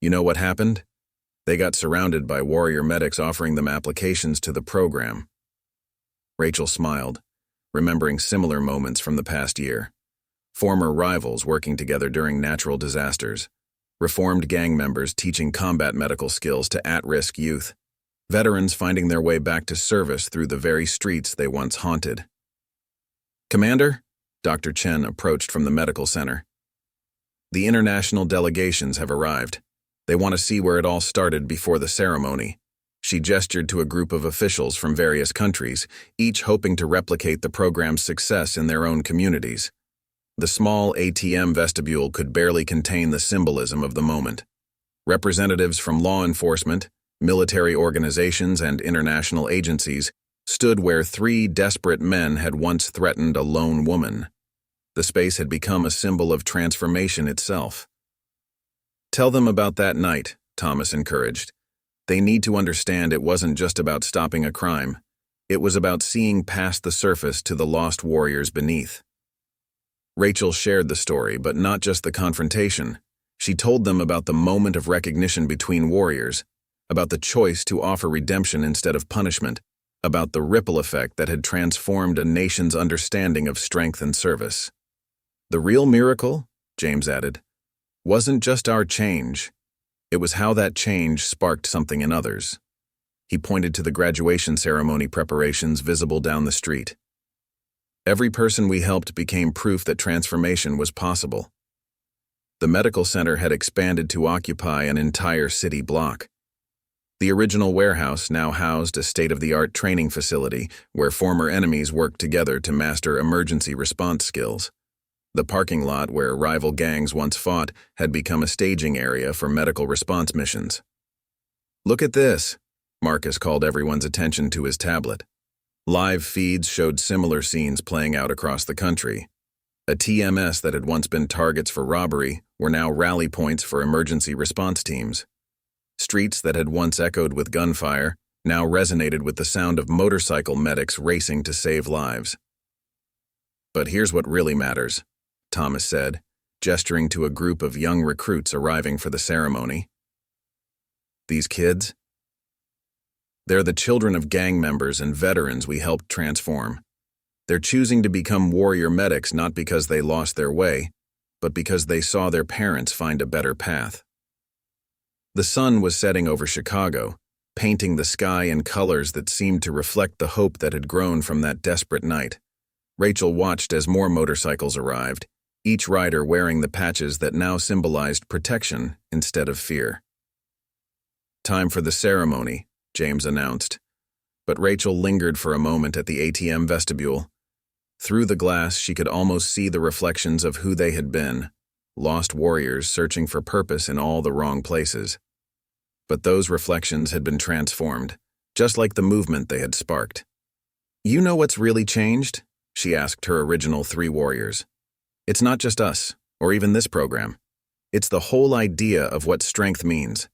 You know what happened? They got surrounded by warrior medics offering them applications to the program." Rachel smiled, remembering similar moments from the past year. Former rivals working together during natural disasters. Reformed gang members teaching combat medical skills to at-risk youth. Veterans finding their way back to service through the very streets they once haunted. "Commander?" Dr. Chen approached from the medical center. "The international delegations have arrived. They want to see where it all started before the ceremony." She gestured to a group of officials from various countries, each hoping to replicate the program's success in their own communities. The small ATM vestibule could barely contain the symbolism of the moment. Representatives from law enforcement, military organizations, and international agencies stood where three desperate men had once threatened a lone woman. The space had become a symbol of transformation itself. "Tell them about that night," Thomas encouraged. "They need to understand it wasn't just about stopping a crime. It was about seeing past the surface to the lost warriors beneath." Rachel shared the story, but not just the confrontation. She told them about the moment of recognition between warriors, about the choice to offer redemption instead of punishment, about the ripple effect that had transformed a nation's understanding of strength and service. "The real miracle," James added, "wasn't just our change. It was how that change sparked something in others." He pointed to the graduation ceremony preparations visible down the street. "Every person we helped became proof that transformation was possible." The medical center had expanded to occupy an entire city block. The original warehouse now housed a state-of-the-art training facility where former enemies worked together to master emergency response skills. The parking lot where rival gangs once fought had become a staging area for medical response missions. "Look at this," Marcus called everyone's attention to his tablet. Live feeds showed similar scenes playing out across the country. ATMs that had once been targets for robbery were now rally points for emergency response teams. Streets that had once echoed with gunfire now resonated with the sound of motorcycle medics racing to save lives. "But here's what really matters," Thomas said, gesturing to a group of young recruits arriving for the ceremony. "These kids? They're the children of gang members and veterans we helped transform. They're choosing to become warrior medics not because they lost their way, but because they saw their parents find a better path." The sun was setting over Chicago, painting the sky in colors that seemed to reflect the hope that had grown from that desperate night. Rachel watched as more motorcycles arrived, each rider wearing the patches that now symbolized protection instead of fear. "Time for the ceremony," James announced, but Rachel lingered for a moment at the ATM vestibule. Through the glass, she could almost see the reflections of who they had been, lost warriors searching for purpose in all the wrong places. But those reflections had been transformed, just like the movement they had sparked. "You know what's really changed?" she asked her original three warriors. "It's not just us, or even this program. It's the whole idea of what strength means.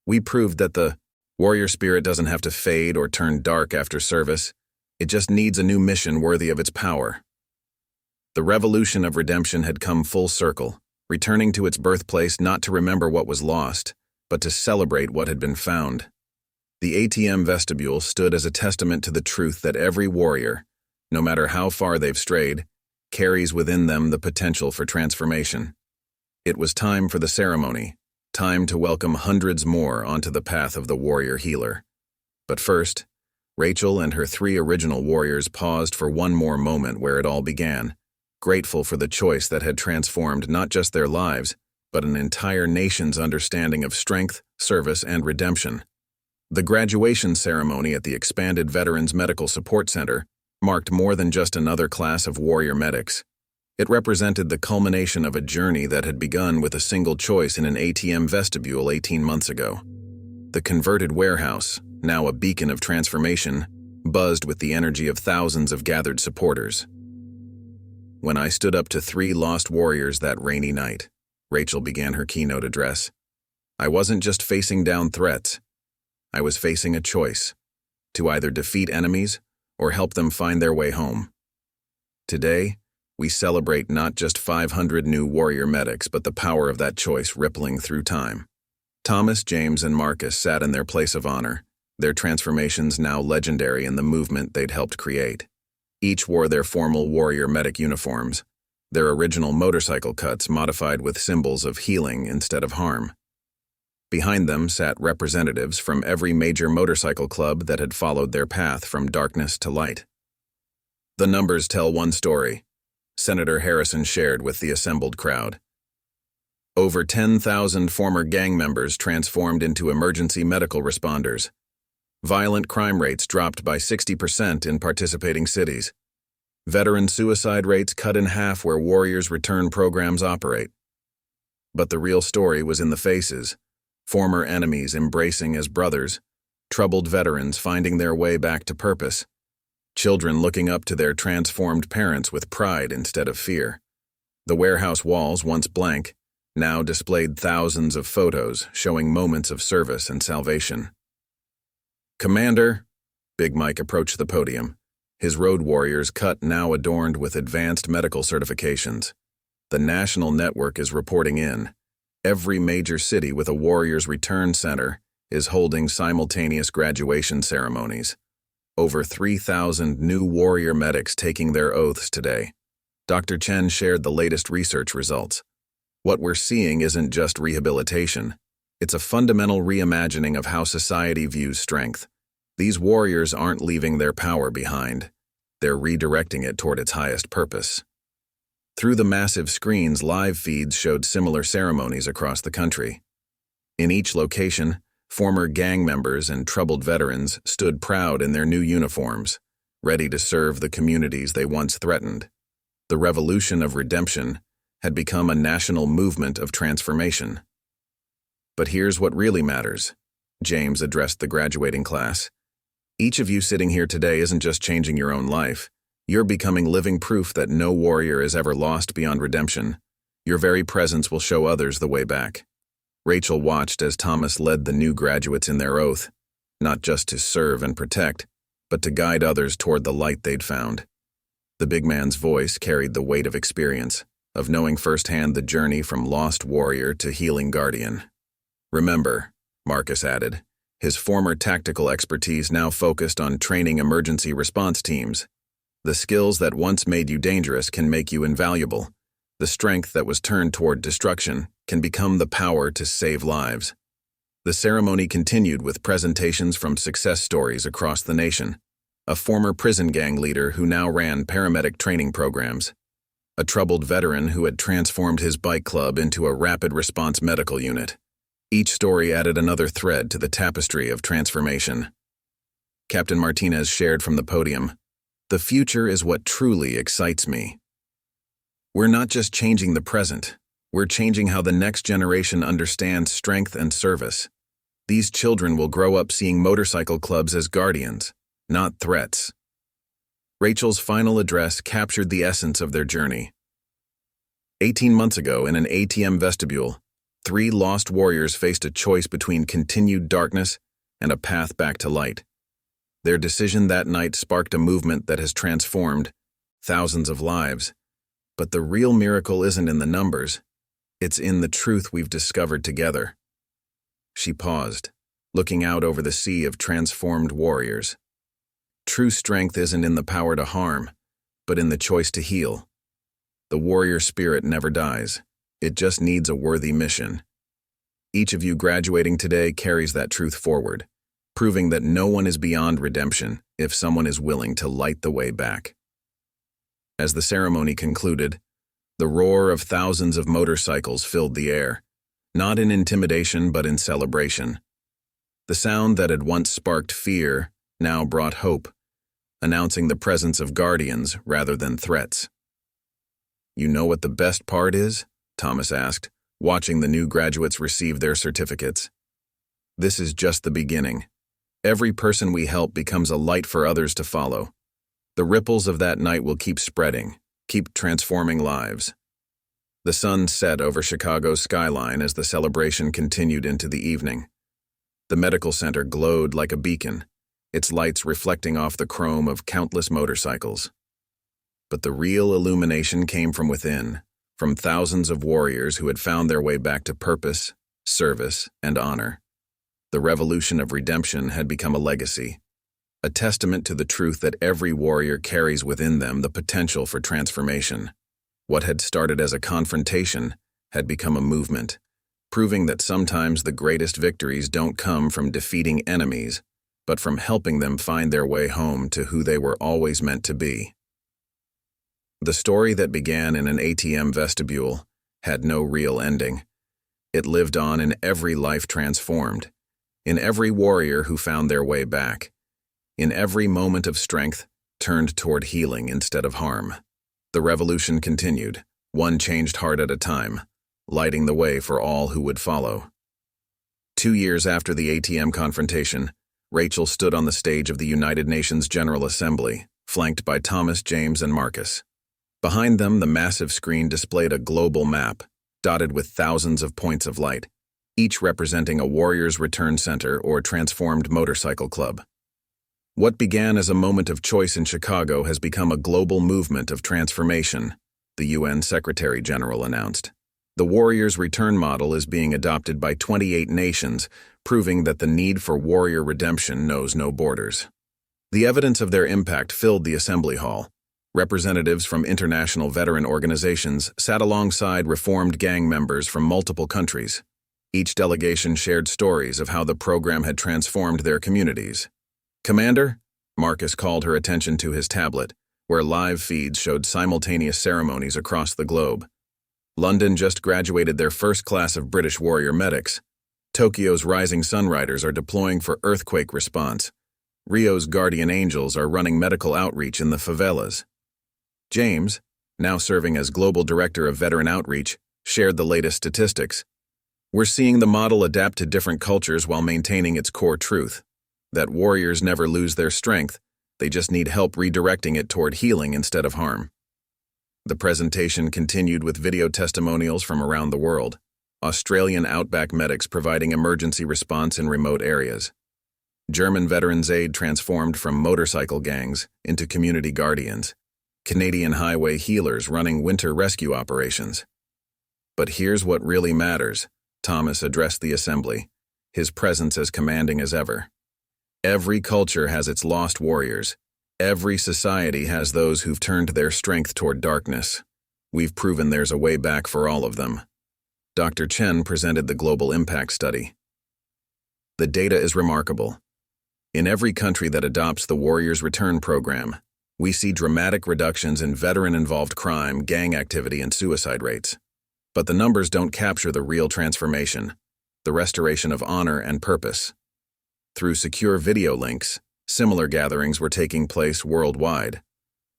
We proved that the warrior spirit doesn't have to fade or turn dark after service. It just needs a new mission worthy of its power." The revolution of redemption had come full circle, returning to its birthplace not to remember what was lost, but to celebrate what had been found. The ATM vestibule stood as a testament to the truth that every warrior, no matter how far they've strayed, carries within them the potential for transformation. It was time for the ceremony, time to welcome hundreds more onto the path of the warrior healer. But first, Rachel and her three original warriors paused for one more moment where it all began, grateful for the choice that had transformed not just their lives, but an entire nation's understanding of strength, service, and redemption. The graduation ceremony at the expanded Veterans Medical Support Center marked more than just another class of warrior medics. It represented the culmination of a journey that had begun with a single choice in an ATM vestibule 18 months ago. The converted warehouse, now a beacon of transformation, buzzed with the energy of thousands of gathered supporters. "When I stood up to three lost warriors that rainy night," Rachel began her keynote address, "I wasn't just facing down threats. I was facing a choice, to either defeat enemies or help them find their way home. Today, we celebrate not just 500 new warrior medics, but the power of that choice rippling through time." Thomas, James, and Marcus sat in their place of honor, their transformations now legendary in the movement they'd helped create. Each wore their formal warrior medic uniforms, their original motorcycle cuts modified with symbols of healing instead of harm. Behind them sat representatives from every major motorcycle club that had followed their path from darkness to light. "The numbers tell one story," Senator Harrison shared with the assembled crowd. "Over 10,000 former gang members transformed into emergency medical responders. Violent crime rates dropped by 60% in participating cities. Veteran suicide rates cut in half where Warriors Return programs operate. But the real story was in the faces, former enemies embracing as brothers, troubled veterans finding their way back to purpose, children looking up to their transformed parents with pride instead of fear. The warehouse walls, once blank, now displayed thousands of photos showing moments of service and salvation. "Commander," Big Mike approached the podium, his road warrior's cut now adorned with advanced medical certifications. "The national network is reporting in. Every major city with a Warriors Return Center is holding simultaneous graduation ceremonies. Over 3,000 new warrior medics taking their oaths today." Dr. Chen shared the latest research results. "What we're seeing isn't just rehabilitation. It's a fundamental reimagining of how society views strength. These warriors aren't leaving their power behind. They're redirecting it toward its highest purpose." Through the massive screens, live feeds showed similar ceremonies across the country. In each location, former gang members and troubled veterans stood proud in their new uniforms, ready to serve the communities they once threatened. The revolution of redemption had become a national movement of transformation. "But here's what really matters," James addressed the graduating class. "Each of you sitting here today isn't just changing your own life. You're becoming living proof that no warrior is ever lost beyond redemption. Your very presence will show others the way back." Rachel watched as Thomas led the new graduates in their oath, not just to serve and protect, but to guide others toward the light they'd found. The big man's voice carried the weight of experience, of knowing firsthand the journey from lost warrior to healing guardian. "Remember," Marcus added, his former tactical expertise now focused on training emergency response teams. "The skills that once made you dangerous can make you invaluable. The strength that was turned toward destruction can become the power to save lives." The ceremony continued with presentations from success stories across the nation. A former prison gang leader who now ran paramedic training programs. A troubled veteran who had transformed his bike club into a rapid response medical unit. Each story added another thread to the tapestry of transformation. Captain Martinez shared from the podium, "The future is what truly excites me. We're not just changing the present, we're changing how the next generation understands strength and service. These children will grow up seeing motorcycle clubs as guardians, not threats." Rachel's final address captured the essence of their journey. 18 months ago, in an ATM vestibule, 3 lost warriors faced a choice between continued darkness and a path back to light. Their decision that night sparked a movement that has transformed thousands of lives. But the real miracle isn't in the numbers, it's in the truth we've discovered together. She paused, looking out over the sea of transformed warriors. True strength isn't in the power to harm, but in the choice to heal. The warrior spirit never dies. It just needs a worthy mission. Each of you graduating today carries that truth forward, proving that no one is beyond redemption if someone is willing to light the way back. As the ceremony concluded, the roar of thousands of motorcycles filled the air, not in intimidation but in celebration. The sound that had once sparked fear now brought hope, announcing the presence of guardians rather than threats. "You know what the best part is?" Thomas asked, watching the new graduates receive their certificates. "This is just the beginning. Every person we help becomes a light for others to follow. The ripples of that night will keep spreading, keep transforming lives." The sun set over Chicago's skyline as the celebration continued into the evening. The medical center glowed like a beacon, its lights reflecting off the chrome of countless motorcycles. But the real illumination came from within, from thousands of warriors who had found their way back to purpose, service, and honor. The revolution of redemption had become a legacy, a testament to the truth that every warrior carries within them the potential for transformation. What had started as a confrontation had become a movement, proving that sometimes the greatest victories don't come from defeating enemies, but from helping them find their way home to who they were always meant to be. The story that began in an ATM vestibule had no real ending. It lived on in every life transformed, in every warrior who found their way back, in every moment of strength turned toward healing instead of harm. The revolution continued, one changed heart at a time, lighting the way for all who would follow. 2 years after the ATM confrontation, Rachel stood on the stage of the United Nations General Assembly, flanked by Thomas, James, and Marcus. Behind them, the massive screen displayed a global map, dotted with thousands of points of light, each representing a warrior's return center or transformed motorcycle club. What began as a moment of choice in Chicago has become a global movement of transformation, the UN Secretary General announced. The warrior's return model is being adopted by 28 nations, proving that the need for warrior redemption knows no borders. The evidence of their impact filled the assembly hall. Representatives from international veteran organizations sat alongside reformed gang members from multiple countries. Each delegation shared stories of how the program had transformed their communities. "Commander?" Marcus called her attention to his tablet, where live feeds showed simultaneous ceremonies across the globe. London just graduated their first class of British warrior medics. Tokyo's Rising Sun Riders are deploying for earthquake response. Rio's Guardian Angels are running medical outreach in the favelas. James, now serving as Global Director of Veteran Outreach, shared the latest statistics. "We're seeing the model adapt to different cultures while maintaining its core truth, that warriors never lose their strength, they just need help redirecting it toward healing instead of harm." The presentation continued with video testimonials from around the world. Australian outback medics providing emergency response in remote areas. German Veterans Aid transformed from motorcycle gangs into community guardians. Canadian highway healers running winter rescue operations. But here's what really matters, Thomas addressed the assembly, his presence as commanding as ever. Every culture has its lost warriors. Every society has those who've turned their strength toward darkness. We've proven there's a way back for all of them. Dr. Chen presented the Global Impact Study. The data is remarkable. In every country that adopts the Warriors Return program, we see dramatic reductions in veteran-involved crime, gang activity, and suicide rates. But the numbers don't capture the real transformation, the restoration of honor and purpose. Through secure video links, similar gatherings were taking place worldwide.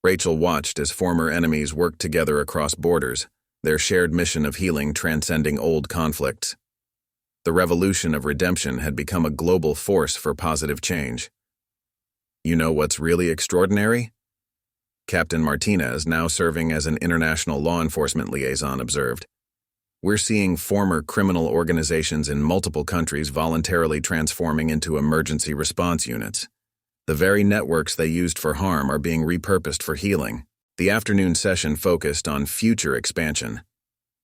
Rachel watched as former enemies worked together across borders, their shared mission of healing transcending old conflicts. The revolution of redemption had become a global force for positive change. You know what's really extraordinary? Captain Martinez, now serving as an international law enforcement liaison, observed. We're seeing former criminal organizations in multiple countries voluntarily transforming into emergency response units. The very networks they used for harm are being repurposed for healing. The afternoon session focused on future expansion.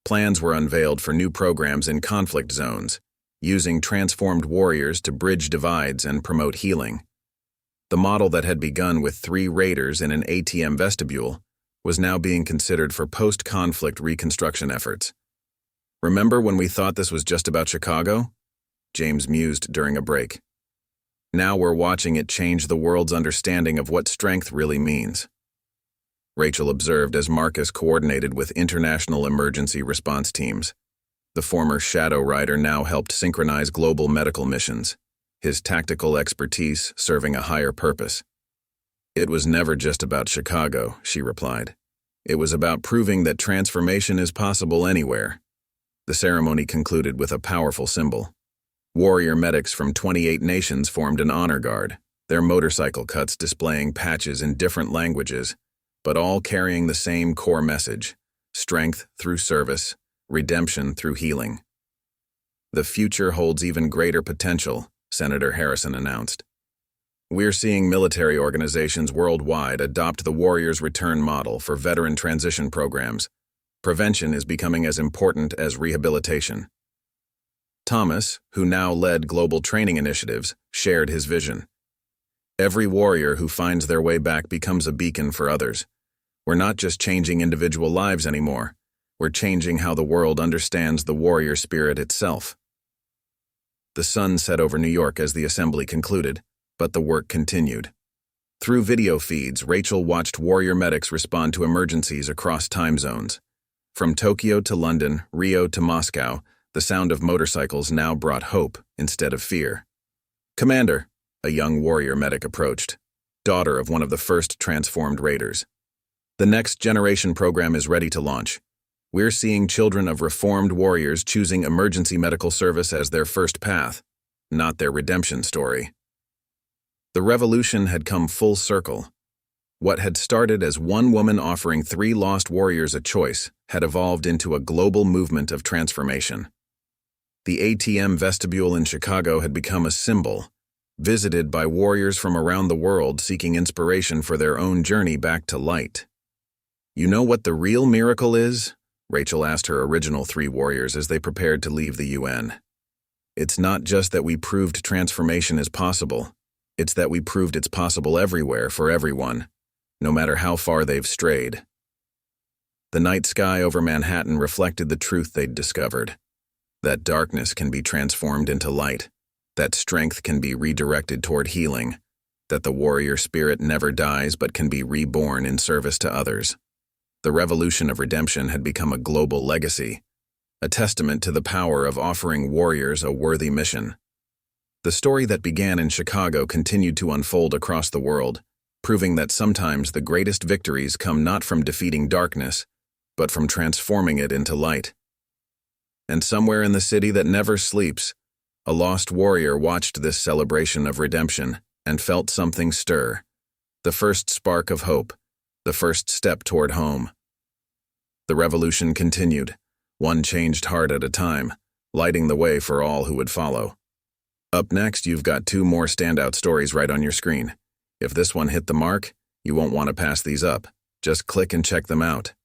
Plans were unveiled for new programs in conflict zones, using transformed warriors to bridge divides and promote healing. The model that had begun with 3 raiders in an ATM vestibule was now being considered for post-conflict reconstruction efforts. "Remember when we thought this was just about Chicago?" James mused during a break. "Now we're watching it change the world's understanding of what strength really means." Rachel observed as Marcus coordinated with international emergency response teams. The former Shadow Rider now helped synchronize global medical missions, his tactical expertise serving a higher purpose. "It was never just about Chicago," she replied. "It was about proving that transformation is possible anywhere." The ceremony concluded with a powerful symbol. Warrior medics from 28 nations formed an honor guard, their motorcycle cuts displaying patches in different languages, but all carrying the same core message: strength through service, redemption through healing. "The future holds even greater potential," Senator Harrison announced. "We're seeing military organizations worldwide adopt the Warriors Return model for veteran transition programs. Prevention is becoming as important as rehabilitation." Thomas, who now led global training initiatives, shared his vision. "Every warrior who finds their way back becomes a beacon for others. We're not just changing individual lives anymore. We're changing how the world understands the warrior spirit itself." The sun set over New York as the assembly concluded, but the work continued. Through video feeds, Rachel watched warrior medics respond to emergencies across time zones. From Tokyo to London, Rio to Moscow, the sound of motorcycles now brought hope instead of fear. "Commander," a young warrior medic approached, daughter of one of the first transformed raiders. "The next generation program is ready to launch. We're seeing children of reformed warriors choosing emergency medical service as their first path, not their redemption story. The revolution had come full circle. What had started as one woman offering 3 lost warriors a choice had evolved into a global movement of transformation. The ATM vestibule in Chicago had become a symbol, visited by warriors from around the world seeking inspiration for their own journey back to light. "You know what the real miracle is?" Rachel asked her original 3 warriors as they prepared to leave the UN. "It's not just that we proved transformation is possible, it's that we proved it's possible everywhere for everyone, no matter how far they've strayed." The night sky over Manhattan reflected the truth they'd discovered: that darkness can be transformed into light, that strength can be redirected toward healing, that the warrior spirit never dies but can be reborn in service to others. The revolution of redemption had become a global legacy, a testament to the power of offering warriors a worthy mission. The story that began in Chicago continued to unfold across the world, proving that sometimes the greatest victories come not from defeating darkness, but from transforming it into light. And somewhere in the city that never sleeps, a lost warrior watched this celebration of redemption and felt something stir, the first spark of hope, the first step toward home. The revolution continued, one changed heart at a time, lighting the way for all who would follow. Up next, you've got 2 more standout stories right on your screen. If this one hit the mark, you won't want to pass these up. Just click and check them out.